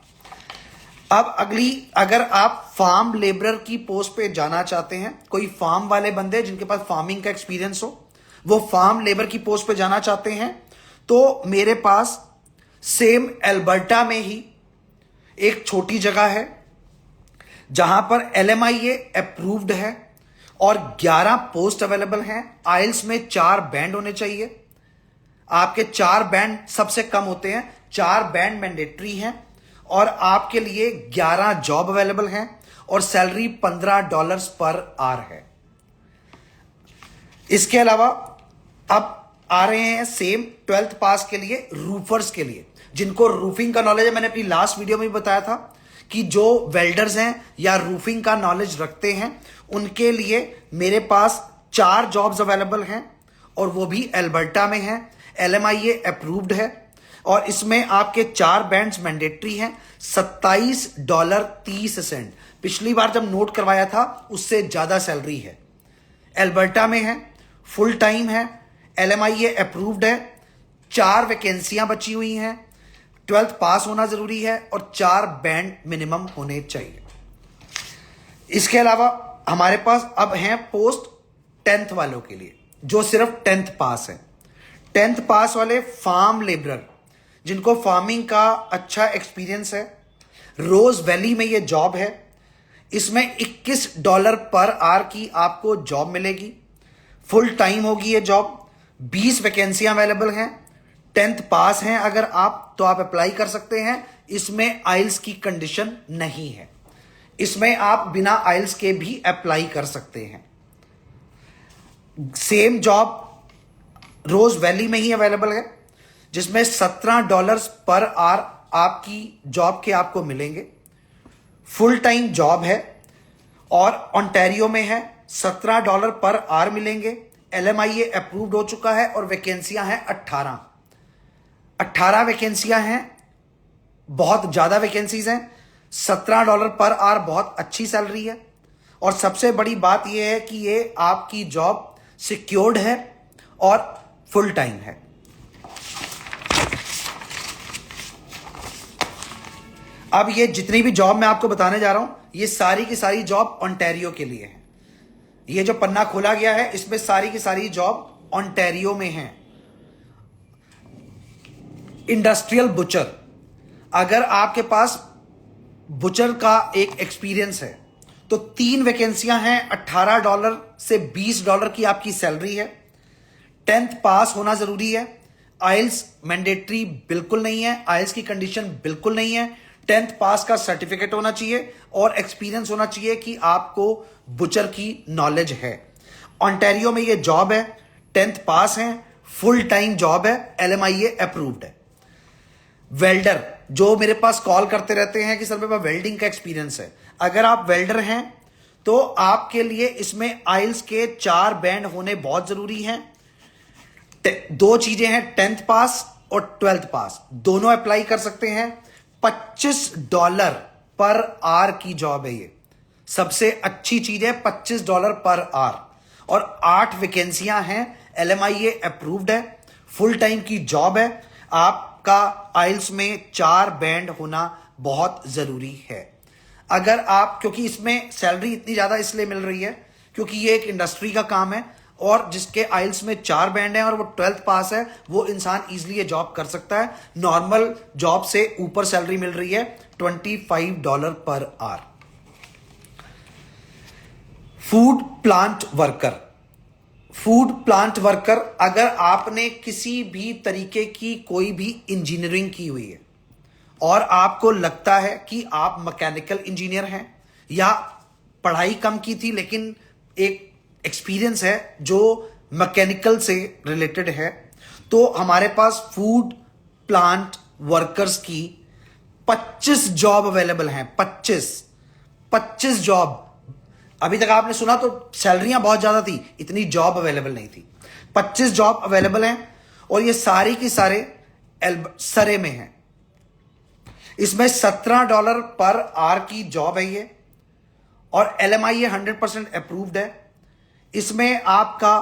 अब अगली, अगर आप फार्म लेबरर की पोस्ट पे जाना चाहते हैं, कोई फार्म वाले बंदे जिनके पास फार्मिंग का एक्सपीरियंस हो, वो फार्म लेबर की पोस्ट पे जाना चाहते हैं, तो मेरे पास सेम एल्बर्टा में ही एक छोटी जगह है जहां पर LMIA अप्रूव्ड है और 11 पोस्ट अवेलेबल हैं। आइल्स में 4 बैंड होने चाहिए। आपके 4 बैंड सबसे कम होते हैं, 4 बैंड मैंडेटरी हैं और आपके लिए 11 जॉब अवेलेबल हैं और सैलरी $15 पर आवर है। इसके अलावा अब आ रहे हैं सेम 12th पास के लिए, रूफर्स के लिए, जिनको रूफिंग का नॉलेज है। मैंने अपनी लास्ट वीडियो में भी बताया था कि जो वेल्डर्स हैं या रूफिंग का नॉलेज रखते हैं उनके लिए मेरे पास 4 जॉब्स अवेलेबल हैं और वो भी एल्बर्टा में हैं। LMIA अप्रूव्ड है और इसमें आपके 4 बैंड्स मैंडेटरी हैं। $27.30। पिछली बार जब नोट करवाया था उससे ज्यादा सैलरी है। एल्बर्टा में है, फुल टाइम है, LMIA अप्रूव्ड है, 4 वैकेंसियां बची हुई हैं, 12th पास होना जरूरी है और 4 बैंड मिनिमम होने चाहिए। इसके अलावा हमारे पास अब हैं पोस्ट 10th वालों के लिए जो सिर्फ 10th पास है। 10th पास वाले फार्म लेबरर जिनको फार्मिंग का अच्छा एक्सपीरियंस है, रोज वैली में ये जॉब है। इसमें $21 पर आवर की आपको जॉब मिलेगी। फुल टाइम होगी ये जॉब। 20 वैकेंसियां अवेलेबल हैं। 10th पास हैं अगर आप तो आप अप्लाई कर सकते हैं। इसमें आइल्स की कंडीशन नहीं है। इसमें आप बिना आइल्स के भी अप्लाई कर सकते हैं। सेम जॉब रोज वैली में ही अवेलेबल है जिसमें $17 पर आवर आपकी जॉब के आपको मिलेंगे। फुल टाइम जॉब है और ओंटारियो में है। $17 पर आवर मिलेंगे। LMIA अप्रूव्ड हो चुका है और वैकेंसियां हैं 18 वैकेंसियां हैं। बहुत ज्यादा वैकेंसीज हैं। $17 पर आवर बहुत अच्छी सैलरी है और सबसे बड़ी बात यह है कि ये आपकी जॉब सिक्योर्ड है और फुल टाइम है। अब ये जितनी भी जॉब मैं आपको बताने जा रहा हूं ये सारी की सारी जॉब ओंटारियो के लिए है। ये जो पन्ना खोला गया है इसमें सारी की सारी जॉब ओंटारियो में है। इंडस्ट्रियल बुचर, अगर आपके पास बुचर का एक एक्सपीरियंस है तो 3 वैकेंसियां हैं। $18 से $20 की आपकी सैलरी है। 10th पास होना जरूरी है। आइल्स मैंडेटरी बिल्कुल नहीं है। आइल्स की कंडीशन बिल्कुल नहीं है। 10th पास का सर्टिफिकेट होना चाहिए और एक्सपीरियंस होना चाहिए कि आपको बुचर की नॉलेज है। ओंटारियो में ये जॉब है। 10th पास है, फुल टाइम जॉब है, LMIA अप्रूव्ड है। वेल्डर जो मेरे पास कॉल करते रहते हैं कि सर मेरे पास वेल्डिंग का एक्सपीरियंस है, अगर आप वेल्डर हैं तो आपके लिए इसमें आइल्स के 4 बैंड होने बहुत जरूरी हैं। 2 चीजें हैं, 10th पास और 12th पास, दोनों अप्लाई कर सकते हैं। $25 पर आवर की जॉब है। ये सबसे अच्छी चीज है, $25 पर आवर और 8 वैकेंसियां हैं। LMIA अप्रूव्ड है, फुल टाइम की जॉब है। आपका आइल्स में 4 बैंड होना बहुत जरूरी है। अगर आप, क्योंकि इसमें सैलरी इतनी ज्यादा इसलिए मिल रही है क्योंकि ये एक इंडस्ट्री का काम है और जिसके आइल्स में 4 बैंड है और वो 12th पास है वो इंसान इजीली ये जॉब कर सकता है। नॉर्मल जॉब से ऊपर सैलरी मिल रही है, $25 per hour. Food plant worker, अगर आपने किसी भी तरीके की कोई भी इंजीनियरिंग की हुई है और आपको लगता है कि आप मैकेनिकल इंजीनियर हैं या पढ़ाई कम की थी लेकिन एक एक्सपीरियंस है जो मैकेनिकल से रिलेटेड है, तो हमारे पास फूड प्लांट वर्कर्स की 25 जॉब अवेलेबल हैं। 25 जॉब। अभी तक आपने सुना तो सैलरियां बहुत ज्यादा थी, इतनी जॉब अवेलेबल नहीं थी। 25 जॉब अवेलेबल हैं और ये सारी की सारे सरे में हैं। इसमें $17 पर आवर की जॉब है ये और LMIA 100% अप्रूव्ड है। इसमें आपका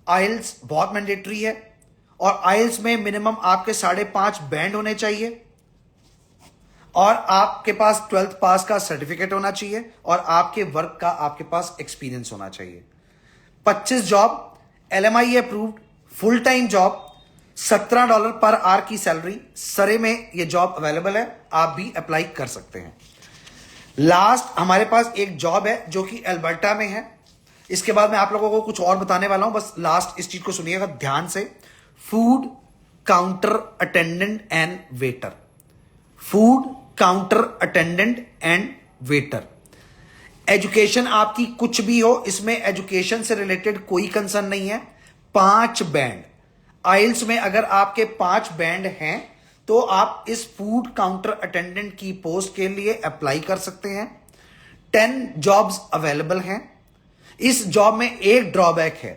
आइल्स बहुत मैंडेटरी है और आइल्स में मिनिमम आपके 5.5 बैंड होने चाहिए और आपके पास 12th पास का सर्टिफिकेट होना चाहिए और आपके वर्क का आपके पास एक्सपीरियंस होना चाहिए। 25 job, LMIA approved, full time job, $17 per hour की सैलरी, सरे में ये जॉब अवेलेबल है, आप भी अप्लाई कर सकते हैं। लास्ट हमारे पास एक जॉब है जो कि अल्बर्टा में है। इसके बाद मैं आप लोगों को कुछ और बताने वाला हूं, बस लास्ट इस चीज को सुनिएगा ध्यान से। Food counter attendant and waiter, food counter attendant and waiter. Education आपकी कुछ भी हो, इसमें एजुकेशन से रिलेटेड कोई कंसर्न नहीं है। 5 बैंड आइल्स में अगर आपके 5 बैंड हैं तो आप इस फूड काउंटर अटेंडेंट की पोस्ट के लिए अप्लाई कर सकते हैं। 10 जॉब्स अवेलेबल हैं। इस जॉब में एक ड्रॉबैक है,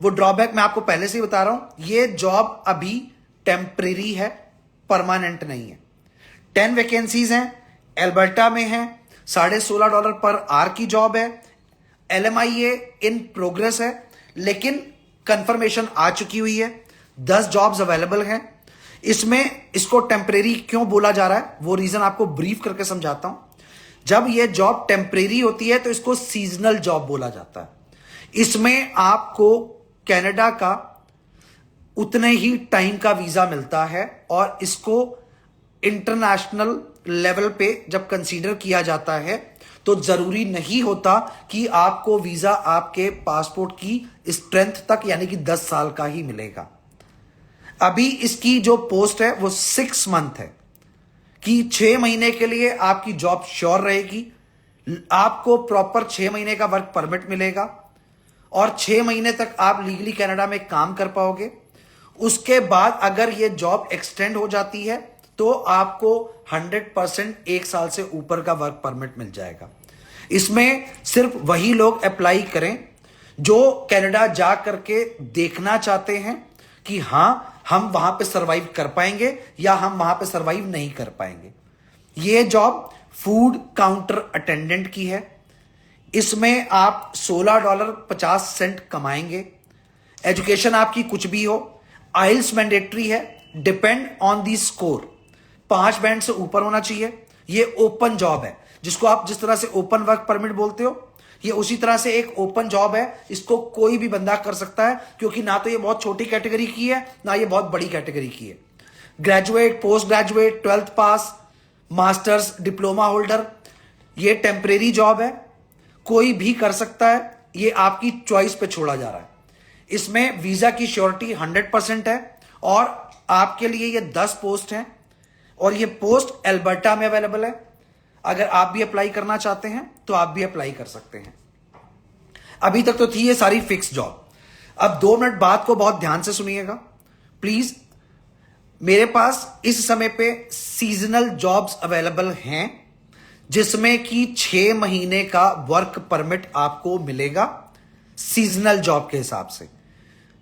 वो ड्रॉबैक मैं आपको पहले से ही बता रहा हूं, ये जॉब अभी टेम्परेरी है, परमानेंट नहीं है। 10 वैकेंसीज हैं, एल्बर्टा में है, $16.5 पर आवर की जॉब है। LMIA इन प्रोग्रेस है, लेकिन कंफर्मेशन आ चुकी हुई है। 10 जॉब्स अवेलेबल हैं। इसमें इसको टेम्परेरी क्यों बोला जा रहा है वो रीजन आपको ब्रीफ करके समझाता हूं। जब ये जॉब टेम्परेरी होती है तो इसको सीजनल जॉब बोला जाता है। इसमें आपको कनाडा का उतने ही टाइम का वीजा मिलता है और इसको इंटरनेशनल लेवल पे जब कंसीडर किया जाता है तो जरूरी नहीं होता कि आपको वीजा आपके पासपोर्ट की स्ट्रेंथ तक यानी कि 10 साल का ही मिलेगा। अभी इसकी जो पोस्ट है वो 6 मंथ है कि 6 महीने के लिए आपकी जॉब श्योर रहेगी। आपको प्रॉपर 6 महीने का वर्क परमिट मिलेगा और 6 महीने तक आप लीगली कनाडा में काम कर पाओगे। उसके बाद अगर ये जॉब एक्सटेंड हो जाती है तो आपको 100% 1 साल से ऊपर का वर्क परमिट मिल जाएगा। इसमें सिर्फ वही लोग अप्लाई करें जो कनाडा जा करके देखना चाहते हैं कि हां हम वहां पे सरवाइव कर पाएंगे या हम वहां पे सरवाइव नहीं कर पाएंगे। ये जॉब फूड काउंटर अटेंडेंट की है। इसमें आप $16.50 कमाएंगे। एजुकेशन आपकी कुछ भी हो, आइल्स मैंडेटरी है, depend on the score. 5 band से ऊपर होना चाहिए। ये ओपन जॉब है, जिसको आप जिस तरह से ओपन वर्क परमिट बोलते हो, ये उसी तरह से एक ओपन जॉब है। इसको कोई भी बंदा कर सकता है, क्योंकि ना तो ये बहुत छोटी कैटेगरी की है ना ये बहुत बड़ी कैटेगरी की है। ग्रेजुएट, पोस्ट ग्रेजुएट, 12th पास, मास्टर्स, डिप्लोमा होल्डर, ये टेम्परेरी जॉब है, कोई भी कर सकता है। ये आपकी चॉइस पे छोड़ा जा रहा है। इसमें वीजा की श्योरिटी 100% है और आपके लिए ये 10 पोस्ट हैं और ये पोस्ट एल्बर्टा में अवेलेबल है। अगर आप भी अप्लाई करना चाहते हैं तो आप भी अप्लाई कर सकते हैं। अभी तक तो थी ये सारी फिक्स जॉब। अब 2 मिनट बात को बहुत ध्यान से सुनिएगा प्लीज। मेरे पास इस समय पे सीजनल जॉब्स अवेलेबल हैं, जिसमें कि 6 महीने का वर्क परमिट आपको मिलेगा सीजनल जॉब के हिसाब से,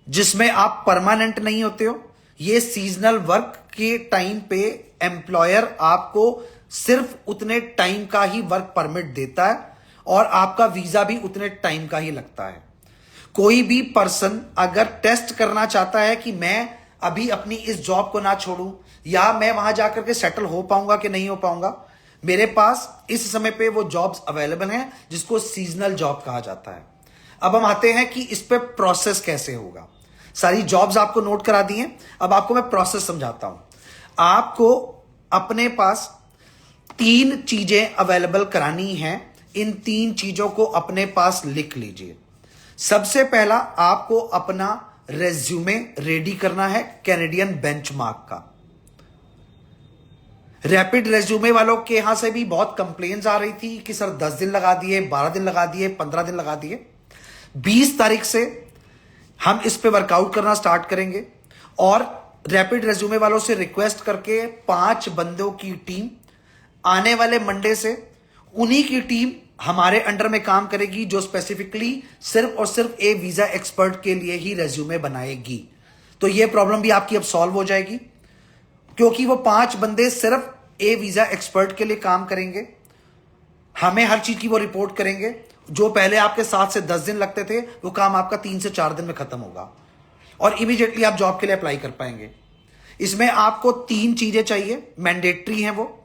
जिसमें आप परमानेंट नहीं होते हो। ये सीजनल वर्क के टाइम पे एम्प्लॉयर आपको सिर्फ उतने टाइम का ही वर्क परमिट देता है और आपका वीजा भी उतने टाइम का ही लगता है। कोई भी पर्सन अगर टेस्ट करना चाहता है कि मैं अभी अपनी इस जॉब को ना छोड़ूं या मैं वहां जाकर के सेटल हो पाऊंगा कि नहीं हो पाऊंगा, मेरे पास इस समय पे वो जॉब्स अवेलेबल हैं जिसको सीजनल जॉब कहा जाता है। अब हम आते हैं कि इस पे प्रोसेस कैसे होगा। सारी जॉब्स आपको नोट करा दी हैं, अब आपको मैं प्रोसेस समझाता हूं। आपको अपने पास 3 चीजें अवेलेबल करानी हैं। इन 3 चीजों को अपने पास लिख लीजिए। सबसे पहला, आपको अपना रेज्यूमे रेडी करना है कैनेडियन बेंचमार्क का। रैपिड रेज्यूमे वालों के यहां से भी बहुत कंप्लेन्स आ रही थी कि सर 10 दिन लगा दिए, 12 दिन लगा दिए, 15 दिन लगा दिए। 20 तारीख से हम इस पे वर्कआउट करना स्टार्ट करेंगे और रैपिड रेज्यूमे वालों से रिक्वेस्ट करके 5 बंदों की टीम आने वाले मंडे से उन्हीं की टीम हमारे अंडर में काम करेगी, जो स्पेसिफिकली सिर्फ और सिर्फ ए वीजा एक्सपर्ट के लिए ही रेज्यूमे बनाएगी। तो ये प्रॉब्लम भी आपकी अब सॉल्व हो जाएगी, क्योंकि वो 5 बंदे सिर्फ ए वीजा एक्सपर्ट के लिए काम करेंगे। हमें हर चीज की वो रिपोर्ट करेंगे। जो पहले आपके 7 से 10 दिन लगते थे, वो काम आपका 3 से 4 दिन में खत्म होगा और इमीडिएटली आप जॉब के लिए अप्लाई कर पाएंगे। इसमें आपको 3 चीजें चाहिए, मैंडेटरी हैं वो।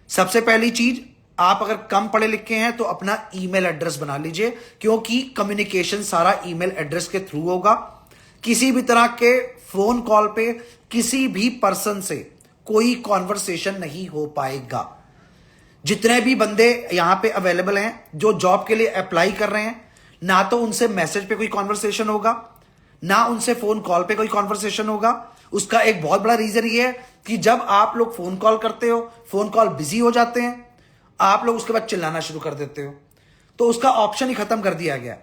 सबसे पहली चीज, आप अगर कम पढ़े लिखे हैं तो अपना ईमेल एड्रेस बना लीजिए, क्योंकि कम्युनिकेशन सारा ईमेल एड्रेस के थ्रू होगा। किसी भी तरह के फोन कॉल पे किसी भी पर्सन से कोई कॉन्वर्सेशन नहीं हो पाएगा। जितने भी बंदे यहां पे अवेलेबल हैं जो जॉब के लिए अप्लाई कर रहे हैं, ना तो उनसे मैसेज पे कोई कॉन्वर्सेशन होगा, ना उनसे फोन कॉल पे कोई कॉन्वर्सेशन होगा। उसका एक बहुत बड़ा रीजन ये है कि जब आप लोग फोन कॉल करते हो, फोन कॉल बिजी हो जाते हैं, आप लोग उसके बाद चिल्लाना शुरू कर देते हो। तो उसका ऑप्शन ही खत्म कर दिया गया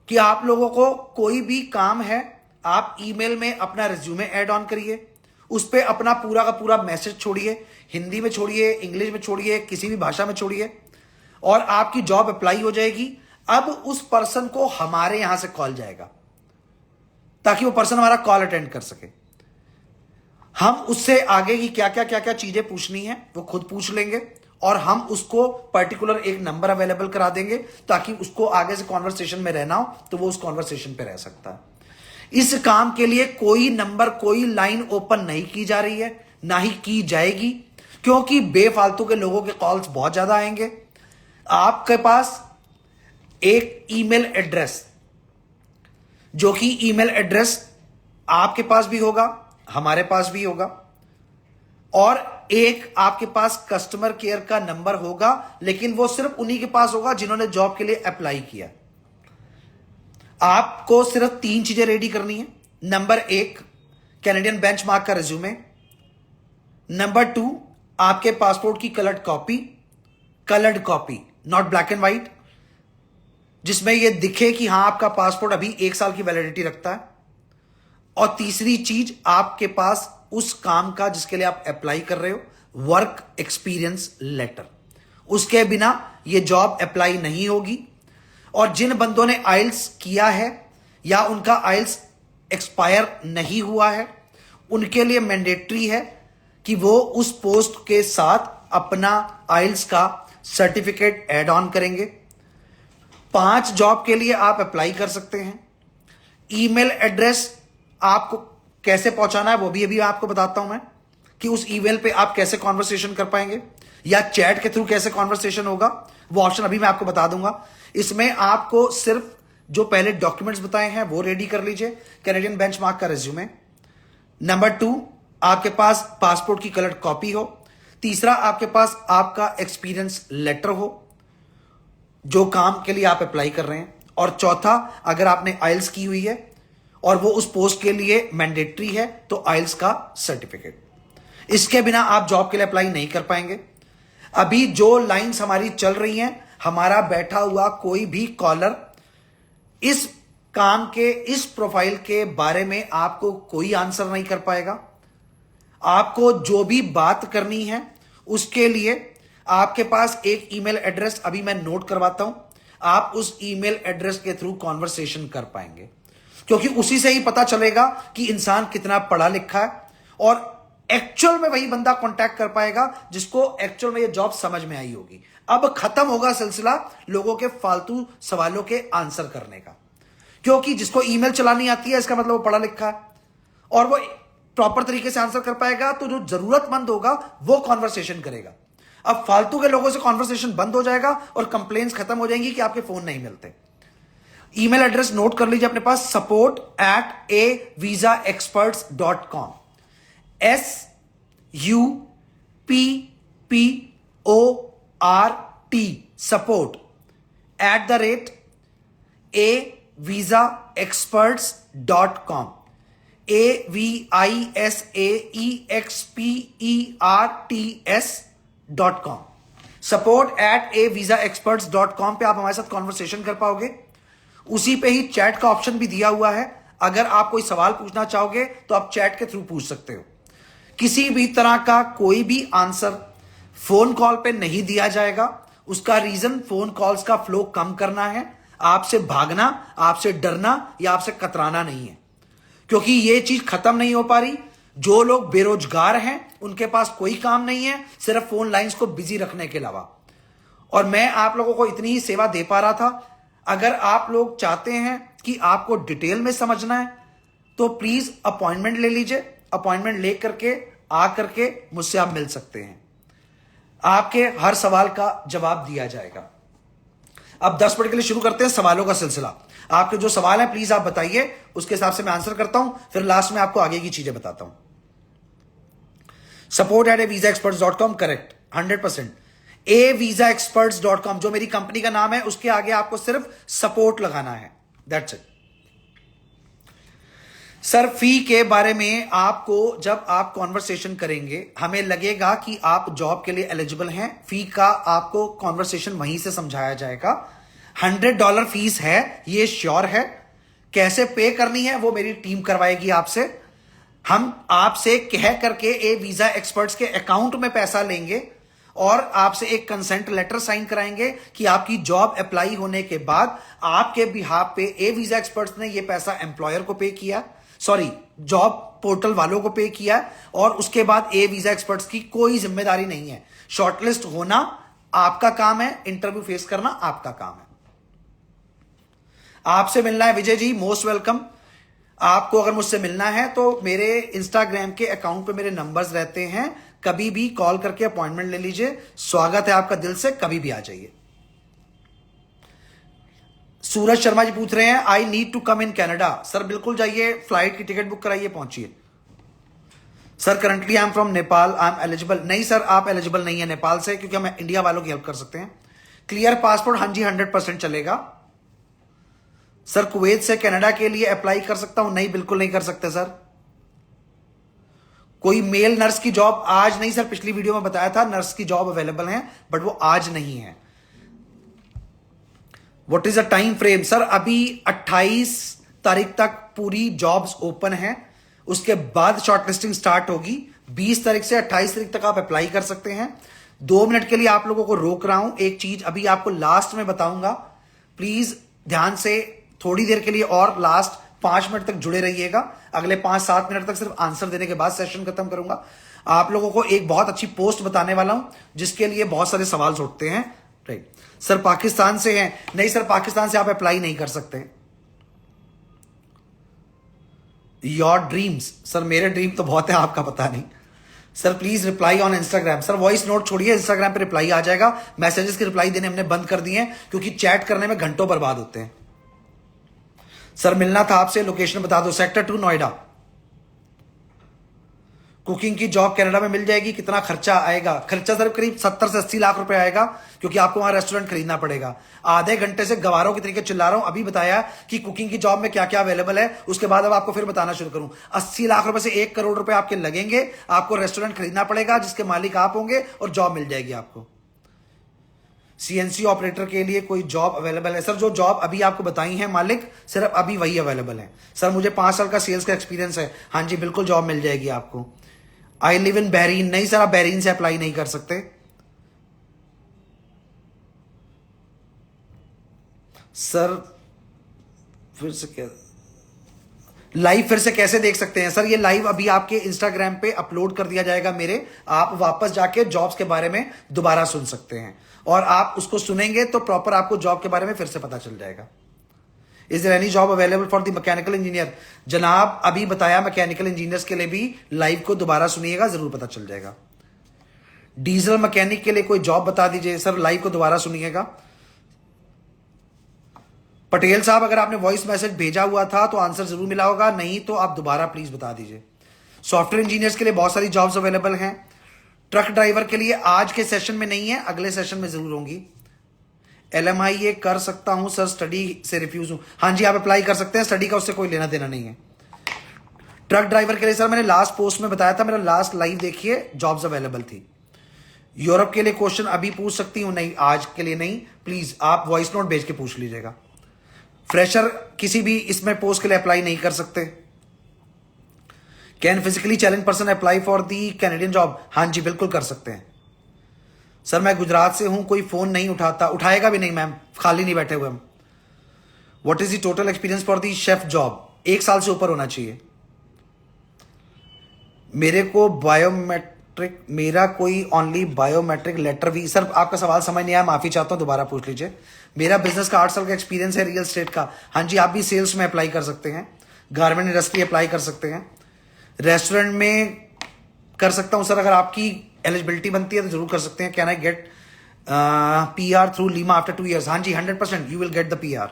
कि आप लोगों को कोई भी काम है, आप ईमेल में अपना रिज्यूमे ऐड ऑन करिए, उस पर अपना पूरा का पूरा मैसेज छोड़िए, हिंदी में छोड़िए, इंग्लिश में छोड़िए, किसी भी भाषा में छोड़िए, और आपकी जॉब अप्लाई हो जाएगी। अब उस पर्सन को हमारे यहां से कॉल जाएगा ताकि वो पर्सन हमारा कॉल अटेंड कर सके। हम उससे आगे की क्या क्या चीजें पूछनी है वो खुद पूछ लेंगे, और हम उसको पर्टिकुलर एक नंबर अवेलेबल करा देंगे ताकि उसको आगे से कॉन्वर्सेशन में रहना हो तो वो उस कॉन्वर्सेशन पे रह सकता है। इस काम के लिए कोई नंबर, कोई लाइन ओपन नहीं की जा रही है, ना ही की जाएगी, क्योंकि बेफालतू के लोगों के कॉल्स बहुत ज्यादा आएंगे। आपके पास एक ईमेल एड्रेस, जो कि ईमेल एड्रेस आपके पास भी होगा, हमारे पास भी होगा, और एक आपके पास कस्टमर केयर का नंबर होगा, लेकिन वो सिर्फ उन्हीं के पास होगा जिन्होंने जॉब के लिए अप्लाई किया। आपको सिर्फ 3 चीजें रेडी करनी है। नंबर 1, कैनेडियन बेंचमार्क का रिज्यूमे। नंबर 2, आपके पासपोर्ट की coloured copy, not black and white, जिसमें यह दिखे कि हां आपका पासपोर्ट अभी 1 साल की वैलिडिटी रखता है। और तीसरी चीज, आपके पास उस काम का जिसके लिए आप अप्लाई कर रहे हो वर्क एक्सपीरियंस लेटर। उसके बिना यह जॉब अप्लाई नहीं होगी। और जिन बंदों ने आइल्स किया है या उनका आइल्स एक्सपायर नहीं हुआ है, उनके लिए मैंडेटरी है कि वो उस पोस्ट के साथ अपना आइल्स का सर्टिफिकेट ऐड ऑन करेंगे। 5 जॉब के लिए आप अप्लाई कर सकते हैं। ईमेल एड्रेस आपको कैसे पहुंचाना है वो भी अभी आपको बताता हूं मैं, कि उस ईमेल पे आप कैसे कॉन्वर्सेशन कर पाएंगे या चैट के थ्रू कैसे कॉन्वर्सेशन होगा, वो ऑप्शन अभी मैं आपको बता दूंगा। इसमें आपको सिर्फ जो पहले डॉक्यूमेंट्स बताए हैं वो रेडी कर लीजिए। कैनेडियन बेंचमार्क का रिज्यूमे। नंबर 2, आपके पास पासपोर्ट की कलर्ड कॉपी हो। तीसरा, आपके पास आपका एक्सपीरियंस लेटर हो जो काम के लिए आप अप्लाई कर रहे हैं। और चौथा, अगर आपने आइल्स की हुई है और वो उस पोस्ट के लिए मैंडेटरी है तो आइल्स का सर्टिफिकेट। इसके बिना आप जॉब के लिए अप्लाई नहीं कर पाएंगे। अभी जो लाइंस हमारी चल रही हैं, हमारा बैठा हुआ कोई भी कॉलर इस काम के, इस प्रोफाइल के बारे में आपको कोई आंसर नहीं कर पाएगा। आपको जो भी बात करनी है उसके लिए आपके पास एक ईमेल एड्रेस अभी मैं नोट करवाता हूं, आप उस ईमेल एड्रेस के थ्रू कॉन्वर्सेशन कर पाएंगे, क्योंकि उसी से ही पता चलेगा कि इंसान कितना पढ़ा लिखा है, और एक्चुअल में वही बंदा कांटेक्ट कर पाएगा जिसको एक्चुअल में ये जॉब समझ में आई होगी। अब खत्म होगा सिलसिला लोगों के फालतू सवालों के आंसर करने का, क्योंकि जिसको ईमेल चलानी आती है इसका मतलब वो पढ़ा लिखा है और वो प्रॉपर तरीके से आंसर कर पाएगा, तो जो जरूरतमंद होगा वो कॉन्वर्सेशन करेगा। अब फालतू के लोगों से कॉन्वर्सेशन बंद हो जाएगा और कंप्लेंट्स खत्म हो जाएंगी कि आपके फोन नहीं मिलते। ईमेल एड्रेस नोट कर लीजिए अपने पास, support@avisaexperts.com, support@avisaexperts.com, avisaexperts.com, support@avisaexperts.com पे आप हमारे साथ कॉन्वर्सेशन कर पाओगे। उसी पे ही चैट का ऑप्शन भी दिया हुआ है। अगर आप कोई सवाल पूछना चाहोगे तो आप चैट के थ्रू पूछ सकते हो। किसी भी तरह का कोई भी आंसर फोन कॉल पे नहीं दिया जाएगा। उसका रीजन फोन कॉल्स का फ्लो कम करना है, आपसे भागना, आपसे डरना या आपसे कतराना नहीं है, क्योंकि ये चीज खत्म नहीं हो पा रही। जो लोग बेरोजगार हैं उनके पास कोई काम नहीं है सिर्फ फोन लाइंस को बिजी रखने के अलावा। और मैं आप लोगों को इतनी ही सेवा दे पा रहा था। अगर आप लोग चाहते हैं कि आपको डिटेल में समझना है तो प्लीज अपॉइंटमेंट ले लीजिए। अपॉइंटमेंट ले करके आ करके मुझसे आप मिल सकते हैं, आपके हर सवाल का जवाब दिया जाएगा। अब 10 मिनट के लिए शुरू करते हैं सवालों का सिलसिला। आपके जो सवाल हैं प्लीज आप बताइए, उसके हिसाब से मैं आंसर करता हूं, फिर लास्ट में आपको आगे की चीजें बताता हूं। support@visaexperts.com, correct 100%। avisaexperts.com जो मेरी कंपनी का नाम है, उसके आगे आपको सिर्फ सपोर्ट लगाना है, दैट्स इट। सर फी के बारे में आपको जब आप कॉन्वर्सेशन करेंगे, हमें लगेगा कि आप जॉब के लिए एलिजिबल हैं, फी का आपको कॉन्वर्सेशन वहीं से समझाया जाएगा। $100 फीस है, ये श्योर है। कैसे पे करनी है वो मेरी टीम करवाएगी आपसे। हम आपसे कह करके ए वीजा एक्सपर्ट्स के अकाउंट में पैसा लेंगे और आपसे एक कंसेंट लेटर साइन कराएंगे कि आपकी जॉब अप्लाई होने के बाद आपके बिहाफ पे ए वीजा एक्सपर्ट्स ने ये पैसा एम्प्लॉयर को पे किया, सॉरी जॉब पोर्टल वालों को पे किया, और उसके बाद ए वीजा एक्सपर्ट्स की कोई जिम्मेदारी नहीं है। शॉर्टलिस्ट होना आपका काम है, इंटरव्यू फेस करना आपका काम है। आपसे मिलना है विजय जी, मोस्ट वेलकम। आपको अगर मुझसे मिलना है तो मेरे इंस्टाग्राम के अकाउंट पे मेरे नंबर्स रहते हैं, कभी भी कॉल करके अपॉइंटमेंट ले लीजिए। स्वागत है आपका दिल से, कभी भी आ जाइए। सूरज शर्मा जी पूछ रहे हैं I need to come in Canada. Sir बिल्कुल जाइए, फ्लाइट की टिकट बुक कराइए, पहुंचिए। Sir currently I am from Nepal, I am eligible. नहीं सर, आप एलिजिबल नहीं है नेपाल से, क्योंकि हम इंडिया वालों की हेल्प कर सकते हैं। क्लियर पासपोर्ट, हाँ जी 100% चलेगा। सर कुवैत से कनाडा के लिए अप्लाई कर सकता हूं? नहीं, बिल्कुल नहीं कर सकते सर। कोई मेल नर्स की जॉब आज नहीं सर, पिछली वीडियो में बताया था नर्स की जॉब अवेलेबल है, बट वो आज नहीं है। What is the time frame? Sir अभी 28 तारीख तक पूरी जॉब्स ओपन है, उसके बाद शॉर्टलिस्टिंग स्टार्ट होगी। 20 तारीख से 28 तारीख तक आप अप्लाई कर सकते हैं। 2 मिनट के लिए आप लोगों को रोक रहा हूं, एक चीज अभी आपको लास्ट में बताऊंगा, प्लीज ध्यान से थोड़ी देर के लिए और लास्ट 5 मिनट तक जुड़े रहिएगा। अगले 5-7 मिनट तक सिर्फ आंसर देने के बाद सेशन खत्म करूंगा। आप लोगों को एक बहुत अच्छी पोस्ट बताने वाला हूं जिसके लिए बहुत सारे सवाल उठते हैं। राइट सर, पाकिस्तान से हैं? नहीं सर, पाकिस्तान से आप अप्लाई नहीं कर सकते। Your dreams? सर मेरे ड्रीम तो बहुत है, आपका पता नहीं। Sir please reply on Instagram. Sir voice note छोड़िए, इंस्टाग्राम पे रिप्लाई आ जाएगा। मैसेजेस की रिप्लाई देने हमने बंद कर दिए हैं क्योंकि चैट करने में घंटों बर्बाद होते हैं। सर मिलना था आपसे, लोकेशन बता दो। सेक्टर 2 नोएडा। कुकिंग की जॉब कनाडा में मिल जाएगी। कितना खर्चा आएगा? खर्चा सर करीब 70 से 80 लाख रुपए आएगा, क्योंकि आपको वहां रेस्टोरेंट खरीदना पड़ेगा। आधे घंटे से गवारों के तरीके चिल्ला रहा हूं, अभी बताया कि कुकिंग की जॉब में क्या क्या अवेलेबल है, उसके बाद अब आपको फिर बताना शुरू करूं। 80 लाख रुपए से 1 करोड़ रुपए आपके लगेंगे। आपको रेस्टोरेंट खरीदना पड़ेगा जिसके मालिक आप होंगे, और जॉब मिल जाएगी आपको। सीएनसी ऑपरेटर के लिए कोई जॉब अवेलेबल है? सर जो जॉब अभी आपको बताई है मालिक, सिर्फ अभी वही अवेलेबल है। सर मुझे 5 साल का सेल्स का एक्सपीरियंस है। हाँ जी बिल्कुल जॉब मिल जाएगी आपको। I live in Bahrain? नहीं सर, आप बहरीन से अप्लाई नहीं कर सकते। सर फिर से क्या लाइव फिर से कैसे देख सकते हैं? सर ये लाइव अभी आपके इंस्टाग्राम पे अपलोड कर दिया जाएगा मेरे, आप वापस जाके जॉब्स के बारे में दोबारा सुन सकते हैं, और आप उसको सुनेंगे तो प्रॉपर आपको जॉब के बारे में फिर से पता चल जाएगा। Is there any job available for the mechanical engineer? जनाब अभी बताया, मैकेनिकल इंजीनियर्स के लिए भी लाइव को दोबारा सुनिएगा, जरूर पता चल जाएगा। डीजल मैकेनिक के लिए कोई जॉब बता दीजिए। सर लाइव को दोबारा सुनिएगा। पटेल साहब अगर आपने वॉइस मैसेज भेजा हुआ था तो आंसर जरूर मिला होगा, नहीं तो आप दोबारा प्लीज बता दीजिए। सॉफ्टवेयर इंजीनियर्स के लिए बहुत सारी जॉब्स अवेलेबल हैं। ट्रक ड्राइवर के लिए आज के सेशन में नहीं है, अगले सेशन में जरूर होंगी। LMI ये कर सकता हूं सर, स्टडी से रिफ्यूज हूं। हाँ जी आप अप्लाई कर सकते हैं, स्टडी का उससे कोई लेना देना नहीं है। ट्रक ड्राइवर के लिए सर मैंने लास्ट पोस्ट में बताया था, मेरा लास्ट लाइव देखिए, जॉब्स अवेलेबल थी। यूरोप के लिए क्वेश्चन अभी पूछ सकती हूं? नहीं, आज के लिए नहीं। प्लीज आप वॉइस नोट भेज के पूछ लीजिएगा। फ्रेशर किसी भी इसमें पोस्ट के लिए अप्लाई नहीं कर सकते। Can physically challenge person apply for the Canadian job? हाँ जी बिल्कुल कर सकते हैं। सर मैं गुजरात से हूं, कोई फोन नहीं उठाता, उठाएगा भी नहीं मैम, खाली नहीं बैठे हुए हम। What is the total experience for the chef job? 1 साल से ऊपर होना चाहिए। मेरे को बायोमेट्रिक, मेरा कोई ओनली बायोमेट्रिक लेटर भी। सर आपका सवाल समझ नहीं आया, माफी चाहता हूं, दोबारा पूछ लीजिए। मेरा बिजनेस का 8 साल का एक्सपीरियंस है, रियल एस्टेट का। हाँ जी आप भी सेल्स में अप्लाई कर सकते हैं, गारमेंट इंडस्ट्री अप्लाई कर सकते हैं, रेस्टोरेंट में कर सकता हूं सर। अगर आपकी एलिजिबिलिटी बनती है तो जरूर कर सकते हैं। Can I gate PR through Lima after 2 years. हाँ जी 100% you will get the PR.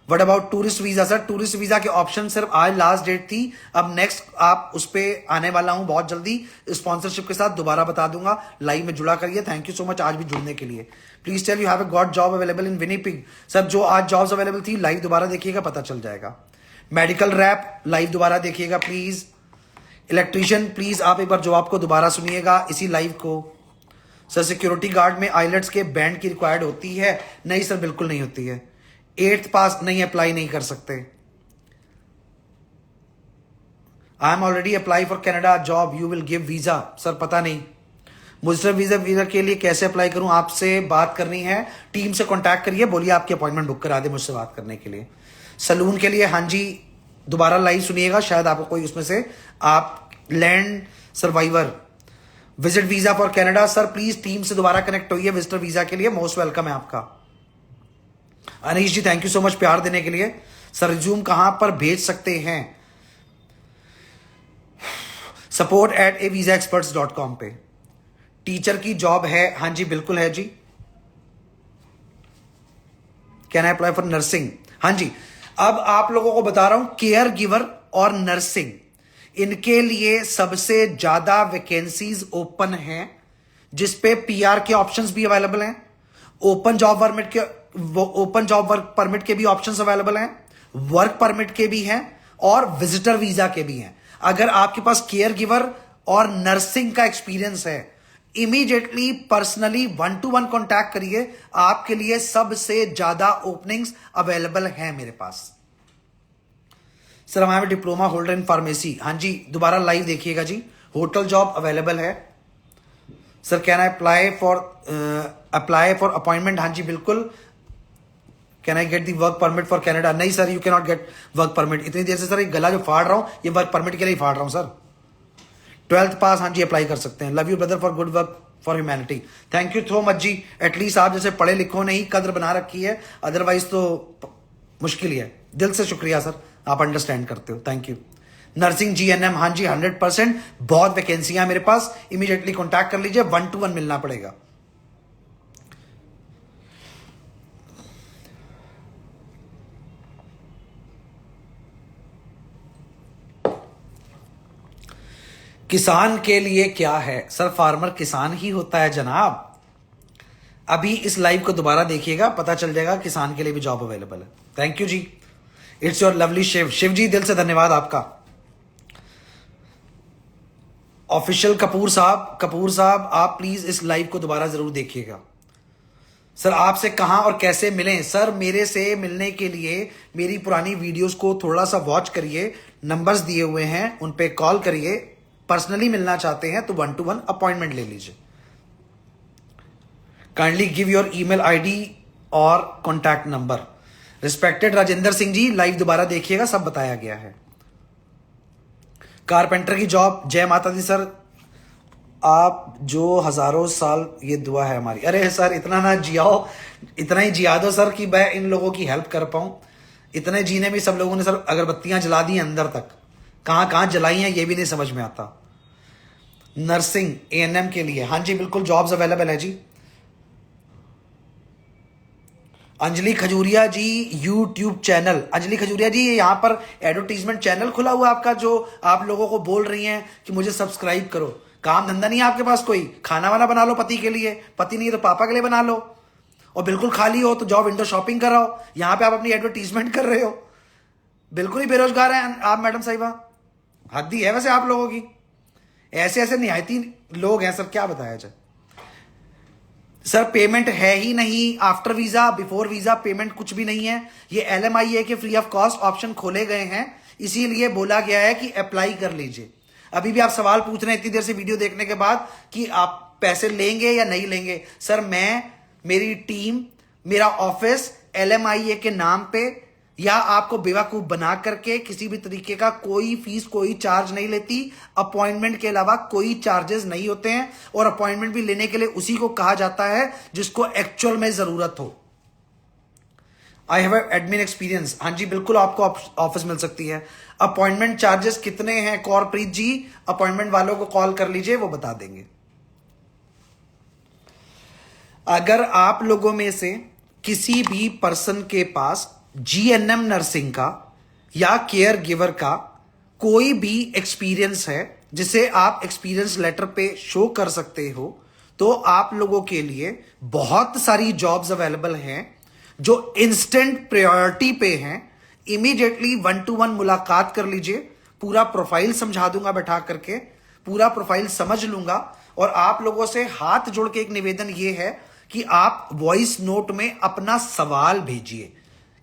What about tourist visa sir? Tourist visa के ऑप्शन सिर्फ आज लास्ट डेट थी, अब नेक्स्ट आप उस पर आने वाला हूं बहुत जल्दी स्पॉन्सरशिप के साथ, दोबारा बता दूंगा। लाइव में जुड़ा करिए। थैंक यू सो मच आज भी जुड़ने के लिए। Please tell you have got job available in Winnipeg. Sir जो आज जॉब्स अवेलेबल थी लाइव दोबारा देखिएगा, पता चल जाएगा। मेडिकल रैप लाइव दोबारा देखिएगा प्लीज। इलेक्ट्रीशियन प्लीज आप एक बार जॉब को दोबारा सुनिएगा इसी लाइव को। सर सिक्योरिटी गार्ड में आइलेट्स के बैंड की रिक्वायर्ड होती है? नहीं सर बिल्कुल नहीं होती है। 8th पास नहीं अप्लाई नहीं कर सकते। I am already apply for Canada job, you will give visa. Sir पता नहीं मुझसे वीजा के लिए कैसे अप्लाई करूं? आपसे बात करनी है, टीम से कांटेक्ट करिए, बोलिए आपकी अपॉइंटमेंट बुक करा दे मुझसे बात करने के लिए। सलून के लिए हाँ जी दोबारा लाइव सुनिएगा, शायद आपको कोई उसमें से आप land survivor. Visit visa for Canada sir please team से दोबारा कनेक्ट होइए विजिटर वीजा के लिए, मोस्ट वेलकम है आपका। अनीश जी थैंक यू सो मच प्यार देने के लिए। सर रिज्यूम कहां पर भेज सकते हैं? support@avisaexperts.com पे। टीचर की जॉब है? हाँ जी बिल्कुल है जी। Can I apply for nursing? हाँ जी। अब आप लोगों को बता रहा हूं केयर गिवर और नर्सिंग, इनके लिए सबसे ज्यादा वैकेंसीज ओपन हैं, जिसपे PR के ऑप्शंस भी अवेलेबल हैं, ओपन जॉब वर्क परमिट के भी ऑप्शंस अवेलेबल हैं, वर्क परमिट के भी हैं और विजिटर वीजा के भी हैं। अगर आपके पास केयर गिवर और नर्सिंग का एक्सपीरियंस है, इमीडिएटली पर्सनली 1-to-1 कॉन्टैक्ट करिए, आपके लिए सबसे ज्यादा ओपनिंग्स अवेलेबल हैं मेरे पास। सर हमारे डिप्लोमा होल्डर इन फार्मेसी, हाँ जी दोबारा लाइव देखिएगा जी। होटल जॉब अवेलेबल है। Sir can I apply for appointment? हाँ जी बिल्कुल। Can I get the work permit for Canada? नहीं sir you can not get work permit. इतनी देर से सर ये गला जो फाड़ रहा हूं ये वर्क परमिट के लिए फाड़ रहा हूं सर। 12th पास हाँ जी अप्लाई कर सकते हैं। Love you brother for good work for humanity. Thank you so much जी। एटलीस्ट आप जैसे पढ़े लिखो नहीं कद्र बना रखी है, अदरवाइज तो मुश्किल ही है। दिल से शुक्रिया सर, आप अंडरस्टैंड करते हो, थैंक यू। नर्सिंग GNM हाँ जी 100%, बहुत वैकेंसियां मेरे पास, इमीडिएटली कॉन्टैक्ट कर लीजिए, 1-to-1 मिलना पड़ेगा। किसान के लिए क्या है? सर फार्मर किसान ही होता है जनाब। अभी इस लाइव को दोबारा देखिएगा, पता चल जाएगा किसान के लिए भी जॉब अवेलेबल है। थैंक यू जी। It's your lovely Shiv. Shiv ji दिल से धन्यवाद आपका। ऑफिशियल कपूर साहब आप प्लीज इस लाइव को दोबारा जरूर देखिएगा। सर आपसे कहां और कैसे मिलें? सर मेरे से मिलने के लिए मेरी पुरानी वीडियोस को थोड़ा सा वॉच करिए, नंबर्स दिए हुए हैं उन पे कॉल करिए। पर्सनली मिलना चाहते हैं तो 1-to-1 अपॉइंटमेंट ले लीजिए। Kindly give your email ID और contact number. Respected Rajendra Singh ji live दोबारा देखिएगा, सब बताया गया है। कारपेंटर की जॉब, जय माता दी सर, आप जो हजारों साल, ये दुआ है हमारी। अरे सर इतना ना जियाओ, इतना ही जिया दो सर कि मैं इन लोगों की हेल्प कर पाऊं। इतने जीने में सब लोगों ने सर अगरबत्तियां जला दी अंदर तक, कहां कहां जलाई हैं ये भी नहीं समझ में आता। नर्सिंग ANM के लिए हाँ जी बिल्कुल जॉब्स अवेलेबल है जी। अंजलि खजूरिया जी YouTube चैनल, अंजलि खजूरिया जी यहाँ पर एडवर्टीजमेंट चैनल खुला हुआ आपका, जो आप लोगों को बोल रही हैं कि मुझे सब्सक्राइब करो। काम धंधा नहीं है आपके पास कोई? खाना वाना बना लो पति के लिए, पति नहीं तो पापा के लिए बना लो, और बिल्कुल खाली हो तो जाओ विंडो शॉपिंग कराओ। यहाँ पे आप अपनी एडवर्टीजमेंट कर रहे हो, बिल्कुल ही बेरोजगार हैं आप मैडम साहिबा। हद ही है वैसे आप लोगों की, ऐसे ऐसे निहायती लोग हैं सर, क्या बताया जाए। सर पेमेंट है ही नहीं, after visa before visa payment कुछ भी नहीं है। ये LMIA के फ्री ऑफ कॉस्ट ऑप्शन खोले गए हैं, इसीलिए बोला गया है कि अप्लाई कर लीजिए। अभी भी आप सवाल पूछ रहे हैं इतनी देर से वीडियो देखने के बाद कि आप पैसे लेंगे या नहीं लेंगे। सर मैं, मेरी टीम, मेरा ऑफिस LMIA के नाम पे या आपको बेवकूफ बना करके किसी भी तरीके का कोई फीस, कोई चार्ज नहीं लेती। अपॉइंटमेंट के अलावा कोई चार्जेस नहीं होते हैं, और अपॉइंटमेंट भी लेने के लिए उसी को कहा जाता है जिसको एक्चुअल में जरूरत हो। आई हैव एडमिन एक्सपीरियंस, हाँ जी बिल्कुल आपको ऑफिस मिल सकती है। अपॉइंटमेंट चार्जेस कितने हैं कौरप्रीत जी? अपॉइंटमेंट वालों को कॉल कर लीजिए, वो बता देंगे। अगर आप लोगों में से किसी भी पर्सन के पास जीएनएम नर्सिंग का या केयर गिवर का कोई भी एक्सपीरियंस है जिसे आप एक्सपीरियंस लेटर पे शो कर सकते हो, तो आप लोगों के लिए बहुत सारी जॉब्स अवेलेबल हैं जो इंस्टेंट प्रायोरिटी पे हैं। इमीडिएटली 1-to-1 मुलाकात कर लीजिए, पूरा प्रोफाइल समझा दूंगा, बैठा करके पूरा प्रोफाइल समझ लूंगा। और आप लोगों से हाथ जोड़ के एक निवेदन ये है कि आप वॉइस नोट में अपना सवाल भेजिए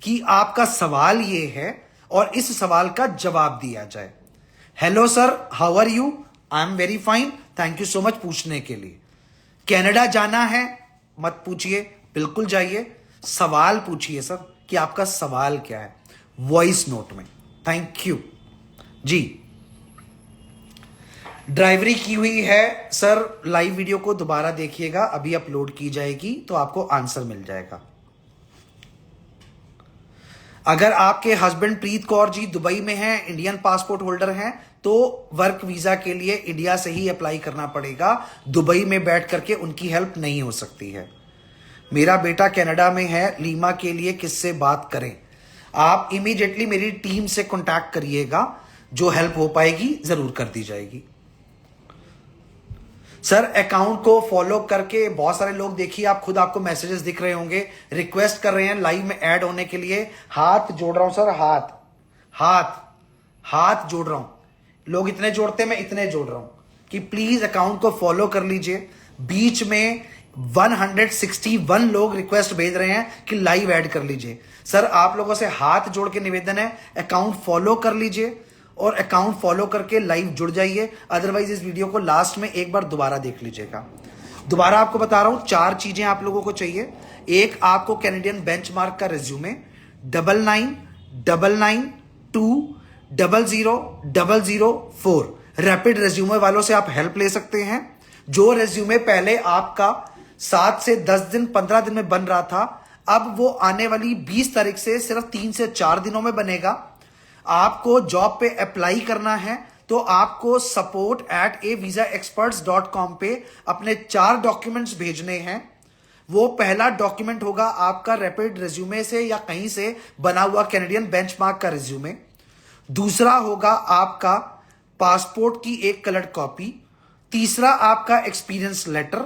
कि आपका सवाल ये है और इस सवाल का जवाब दिया जाए। Hello sir, how are you? I am very fine, thank you so much पूछने के लिए। कनाडा जाना है? मत पूछिए, बिल्कुल जाइए। सवाल पूछिए सर कि आपका सवाल क्या है, वॉइस नोट में। थैंक यू जी। ड्राइवरी की हुई है सर, लाइव वीडियो को दोबारा देखिएगा, अभी अपलोड की जाएगी तो आपको आंसर मिल जाएगा। अगर आपके हस्बैंड प्रीत कौर जी दुबई में हैं, इंडियन पासपोर्ट होल्डर हैं, तो वर्क वीजा के लिए इंडिया से ही अप्लाई करना पड़ेगा, दुबई में बैठ करके उनकी हेल्प नहीं हो सकती है। मेरा बेटा कनाडा में है, लीमा के लिए किससे बात करें? आप इमीडिएटली मेरी टीम से कांटेक्ट करिएगा, जो हेल्प हो पाएगी जरूर कर दी जाएगी। सर अकाउंट को फॉलो करके बहुत सारे लोग, देखिए आप खुद, आपको मैसेजेस दिख रहे होंगे, रिक्वेस्ट कर रहे हैं लाइव में ऐड होने के लिए। हाथ जोड़ रहा हूं सर, हाथ जोड़ रहा हूं। लोग इतने जोड़ते हैं, मैं इतने जोड़ रहा हूं कि प्लीज अकाउंट को फॉलो कर लीजिए। बीच में 161 लोग रिक्वेस्ट भेज रहे हैं कि लाइव ऐड कर लीजिए। सर आप लोगों से हाथ जोड़ के निवेदन है, अकाउंट फॉलो कर लीजिए और अकाउंट फॉलो करके लाइव जुड़ जाइए। अदरवाइज इस वीडियो को लास्ट में एक बार दोबारा देख लीजिएगा। दोबारा आपको बता रहा हूं, 4 चीजें आप लोगों को चाहिए। एक, आपको कैनेडियन बेंचमार्क का रिज्यूमे, 9999200004 रैपिड रिज्यूमे वालों से आप हेल्प ले सकते हैं। जो रिज्यूमे पहले आपका 7 से 10 दिन 15 दिन में बन रहा था, अब वो आने वाली 20 तारीख से सिर्फ 3 से 4 दिनों में बनेगा। आपको जॉब पे अप्लाई करना है तो आपको support@avisaexperts.com पे अपने 4 डॉक्यूमेंट्स भेजने हैं। वो पहला डॉक्यूमेंट होगा आपका रैपिड रिज्यूमे से या कहीं से बना हुआ कैनेडियन बेंचमार्क का रिज्यूमे। दूसरा होगा आपका पासपोर्ट की एक कलर्ड कॉपी। तीसरा आपका एक्सपीरियंस लेटर।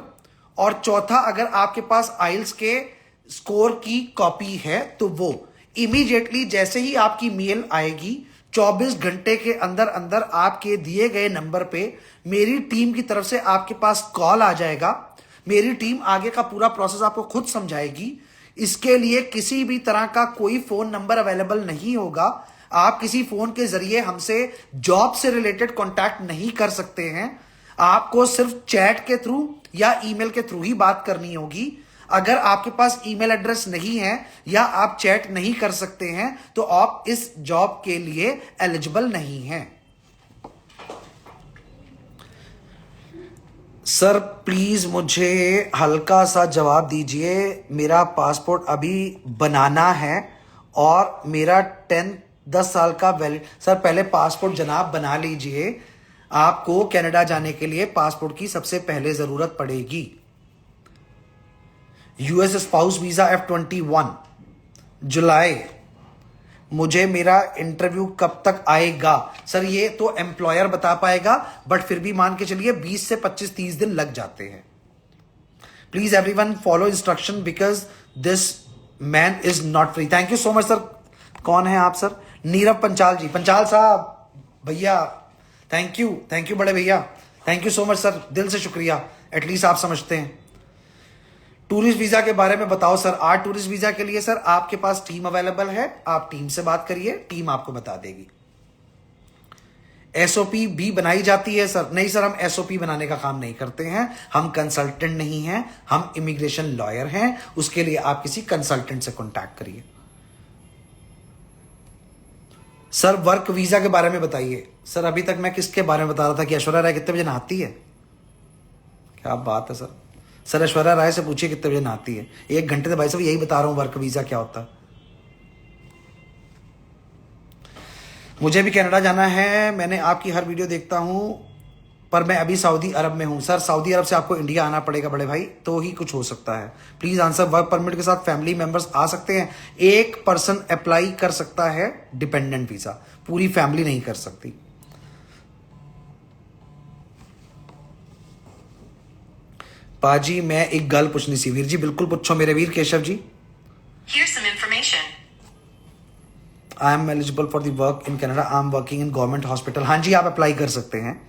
और चौथा, अगर आपके पास आइल्स के स्कोर की कॉपी है तो वो इमीडिएटली जैसे ही आपकी मेल आएगी 24 घंटे के अंदर अंदर आपके दिए गए नंबर पे मेरी टीम की तरफ से आपके पास कॉल आ जाएगा। मेरी टीम आगे का पूरा प्रोसेस आपको खुद समझाएगी। इसके लिए किसी भी तरह का कोई फोन नंबर अवेलेबल नहीं होगा। आप किसी फोन के जरिए हमसे जॉब से रिलेटेड कांटेक्ट नहीं कर सकते हैं। आपको सिर्फ चैट के थ्रू या ईमेल के थ्रू ही बात करनी होगी। अगर आपके पास ईमेल एड्रेस नहीं है या आप चैट नहीं कर सकते हैं तो आप इस जॉब के लिए एलिजिबल नहीं हैं। सर प्लीज मुझे हल्का सा जवाब दीजिए, मेरा पासपोर्ट अभी बनाना है और मेरा 10 साल का वैलिड। सर पहले पासपोर्ट जनाब बना लीजिए, आपको कनाडा जाने के लिए पासपोर्ट की सबसे पहले जरूरत पड़ेगी। यूएस स्पाउस वीजा F21 जुलाई। मुझे मेरा इंटरव्यू कब तक आएगा? सर ये तो एम्प्लॉयर बता पाएगा, बट फिर भी मान के चलिए 20 से 25-30 दिन लग जाते हैं। Please everyone follow instruction because this man is not free. Thank you so much sir. कौन है आप सर? नीरव पंचाल जी। पंचाल साहब भैया, थैंक यू बड़े भैया, thank you so much sir, दिल से शुक्रिया। एटलीस्ट आप समझते हैं। टूरिस्ट वीजा के बारे में बताओ सर। आज टूरिस्ट वीजा के लिए सर आपके पास टीम अवेलेबल है, आप टीम से बात करिए, टीम आपको बता देगी। एसओपी भी बनाई जाती है सर? नहीं सर, हम एसओपी बनाने का काम नहीं करते हैं, हम कंसल्टेंट नहीं हैं, हम इमिग्रेशन लॉयर हैं। उसके लिए आप किसी कंसल्टेंट से कॉन्टैक्ट करिए। सर वर्क वीजा के बारे में बताइए। सर अभी तक मैं किसके बारे में बता रहा था कि ऐश्वर्या राय कितने बजे नहाती है? क्या बात है सर। सर ऐश्वर्या राय से पूछिए कितने बजे नहाती है। 1 घंटे से भाई साहब यही बता रहा हूं वर्क वीजा क्या होता है। मुझे भी कनाडा जाना है, मैंने आपकी हर वीडियो देखता हूं। पर मैं अभी सऊदी अरब में हूं। सर सऊदी अरब से आपको इंडिया आना पड़ेगा बड़े भाई, तो ही कुछ हो सकता है। प्लीज आंसर, वर्क परमिट के साथ फैमिली मेंबर्स आ सकते हैं? एक पर्सन अप्लाई कर सकता है डिपेंडेंट वीजा, पूरी फैमिली नहीं कर सकती। पाजी मैं एक गल पूछनी सी वीर जी। बिल्कुल पूछो मेरे वीर Keshav ji. Here's some information. I am eligible for the work in Canada, I am working in government hospital. हाँ जी, आप अप्लाई कर सकते हैं।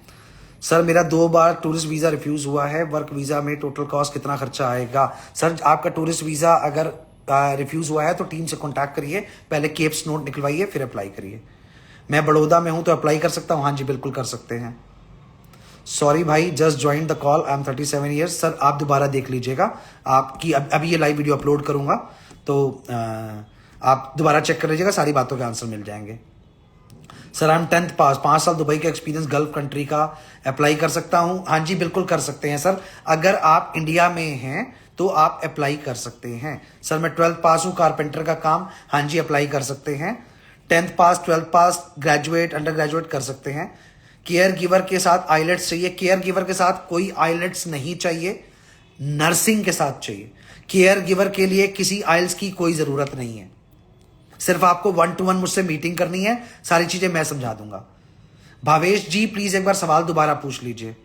सर मेरा 2 बार टूरिस्ट वीज़ा रिफ्यूज़ हुआ है, वर्क वीज़ा में टोटल कॉस्ट कितना खर्चा आएगा? सर आपका टूरिस्ट वीज़ा अगर रिफ्यूज़ हुआ है तो टीम से कॉन्टैक्ट करिए, पहले केप्स नोट निकलवाइए, फिर अप्लाई करिए। मैं बड़ौदा में हूँ तो अप्लाई कर सकता हूँ? हाँ जी बिल्कुल कर सकते हैं। सॉरी भाई, just join the call, I am 37 years. Sir आप दोबारा देख लीजिएगा, आपकी अभी ये लाइव वीडियो अपलोड करूँगा, तो आप दोबारा चेक कर लीजिएगा, सारी बातों के आंसर मिल जाएंगे। सर आई एम 10th पास, 5 साल दुबई का एक्सपीरियंस, गल्फ कंट्री का, अप्लाई कर सकता हूं? हाँ जी बिल्कुल कर सकते हैं सर। अगर आप इंडिया में हैं तो आप अप्लाई कर सकते हैं। सर मैं 12th पास हूं, कारपेंटर का काम, हाँ जी अप्लाई कर सकते हैं। 10th पास, 12th पास, ग्रेजुएट, अंडर ग्रेजुएट कर सकते हैं। केयर गिवर के साथ आइलेट्स चाहिए? केयर गिवर के साथ कोई आइलेट्स नहीं चाहिए, नर्सिंग के साथ चाहिए। केयर गिवर के लिए किसी आइल्स की कोई जरूरत नहीं है, सिर्फ आपको 1-to-1 मुझसे मीटिंग करनी है, सारी चीजें मैं समझा दूंगा। भावेश जी प्लीज एक बार सवाल दोबारा पूछ लीजिए।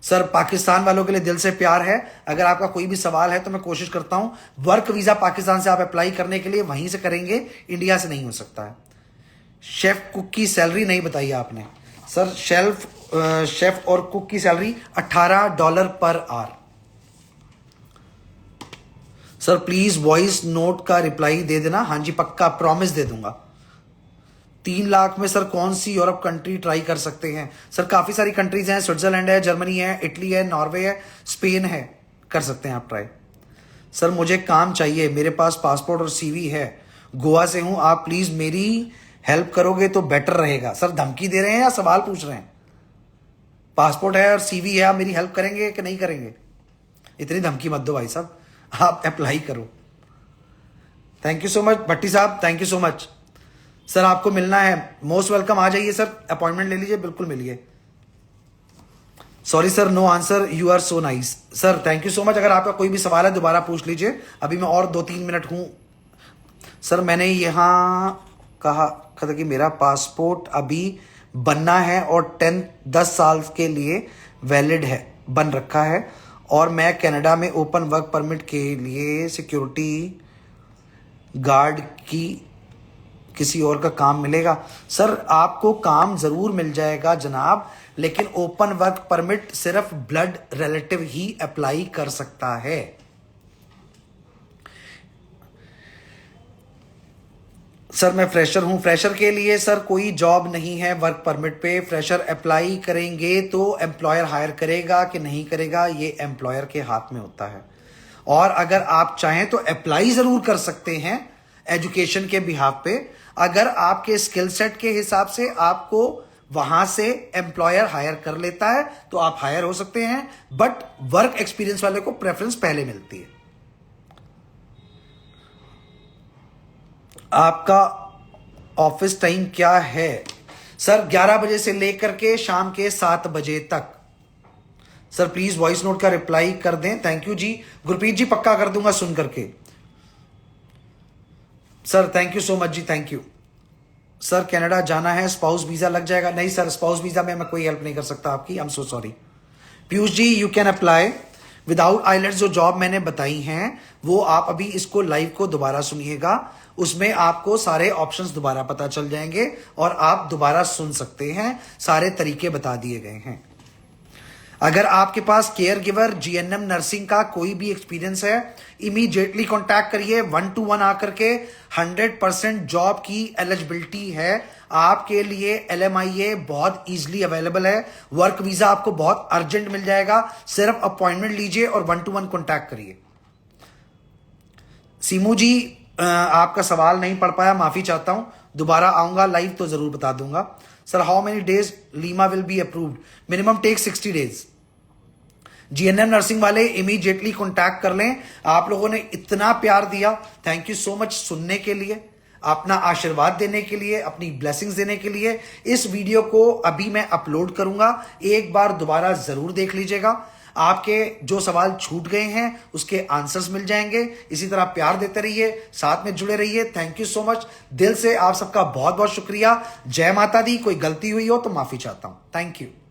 सर पाकिस्तान वालों के लिए दिल से प्यार है, अगर आपका कोई भी सवाल है तो मैं कोशिश करता हूं। वर्क वीजा पाकिस्तान से आप अप्लाई करने के लिए वहीं से करेंगे, इंडिया से नहीं हो सकता है। शेफ कुक की सैलरी नहीं बताई आपने। सर शेफ और कुक की salary $18 per hour. Sir please voice note का रिप्लाई दे देना। हाँ जी पक्का, प्रॉमिस दे दूंगा। 3 लाख में सर कौन सी यूरोप कंट्री ट्राई कर सकते हैं? सर काफी सारी कंट्रीज हैं, स्विट्जरलैंड है, जर्मनी है, इटली है, नॉर्वे है, स्पेन है, कर सकते हैं आप ट्राई। सर मुझे काम चाहिए, मेरे पास पासपोर्ट और सीवी है, गोवा से हूं, आप प्लीज मेरी हेल्प करोगे तो बेटर रहेगा। सर धमकी दे रहे हैं या सवाल पूछ रहे हैं? पासपोर्ट है और सीवी है, आप मेरी हेल्प करेंगे कि नहीं करेंगे? इतनी धमकी मत दो भाई साहब, आप अप्लाई करो। थैंक यू सो मच भट्टी साहब, thank you so much. Sir आपको मिलना है, मोस्ट वेलकम, आ जाइए सर, अपॉइंटमेंट ले लीजिए, बिल्कुल मिलिए। Sorry sir no answer, you are so nice. Sir thank you so much, अगर आपका कोई भी सवाल है दोबारा पूछ लीजिए, अभी मैं और 2-3 मिनट हूं। सर मैंने यहां कहा था कि मेरा पासपोर्ट अभी बनना है और 10 साल के लिए वैलिड है, बन रखा है, और मैं कनाडा में ओपन वर्क परमिट के लिए सिक्योरिटी गार्ड की किसी और का काम मिलेगा? सर आपको काम जरूर मिल जाएगा जनाब, लेकिन ओपन वर्क परमिट सिर्फ ब्लड रिलेटिव ही अप्लाई कर सकता है। सर मैं फ्रेशर हूं, फ्रेशर के लिए सर कोई जॉब नहीं है वर्क परमिट पे। फ्रेशर अप्लाई करेंगे तो एम्प्लॉयर हायर करेगा कि नहीं करेगा, ये एम्प्लॉयर के हाथ में होता है। और अगर आप चाहें तो अप्लाई जरूर कर सकते हैं एजुकेशन के बिहाफ पे, अगर आपके स्किल सेट के हिसाब से आपको वहां से एम्प्लॉयर हायर कर लेता है तो आप हायर हो सकते हैं, बट वर्क एक्सपीरियंस वाले को प्रेफरेंस पहले मिलती है। आपका ऑफिस टाइम क्या है? सर 11 बजे से लेकर के शाम के 7 बजे तक। सर प्लीज वॉइस नोट का रिप्लाई कर दें, थैंक यू जी। गुरप्रीत जी पक्का कर दूंगा सुन करके। Sir thank you so much जी, थैंक यू। सर कनाडा जाना है, स्पाउस वीजा लग जाएगा? नहीं सर, स्पाउस वीजा में मैं कोई हेल्प नहीं कर सकता आपकी, I am so sorry. Piyush ji you can apply without IELTS. जो जॉब मैंने बताई हैं वो आप अभी इसको लाइव को दोबारा सुनिएगा, उसमें आपको सारे ऑप्शंस दोबारा पता चल जाएंगे और आप दोबारा सुन सकते हैं, सारे तरीके बता दिए गए हैं। अगर आपके पास केयर गिवर जीएनएम नर्सिंग का कोई भी एक्सपीरियंस है, इमीडिएटली कांटेक्ट करिए, 1-to-1 आकर के 100% जॉब की एलिजिबिलिटी है आपके लिए। LMIA बहुत इजीली अवेलेबल है, वर्क वीजा आपको बहुत अर्जेंट मिल जाएगा, सिर्फ अपॉइंटमेंट लीजिए और 1-to-1 कांटेक्ट करिए। सीमू जी आपका सवाल नहीं पढ़ पाया, माफी चाहता हूं, दोबारा आऊंगा लाइव तो जरूर बता दूंगा। Sir how many days LMIA will be approved? Minimum take 60 days. GNM nursing वाले इमीडिएटली कांटेक्ट कर लें। आप लोगों ने इतना प्यार दिया, थैंक यू सो मच सुनने के लिए। अपना आशीर्वाद देने के लिए, अपनी ब्लेसिंग्स देने के लिए। इस वीडियो को अभी मैं अपलोड करूंगा, एक बार दोबारा जरूर देख लीजिएगा। आपके जो सवाल छूट गए हैं उसके आंसर्स मिल जाएंगे। इसी तरह प्यार देते रहिए, साथ में जुड़े रहिए। थैंक यू सो मच, दिल से आप सबका बहुत बहुत शुक्रिया। जय माता दी। कोई गलती हुई हो तो माफी चाहता हूं। Thank you.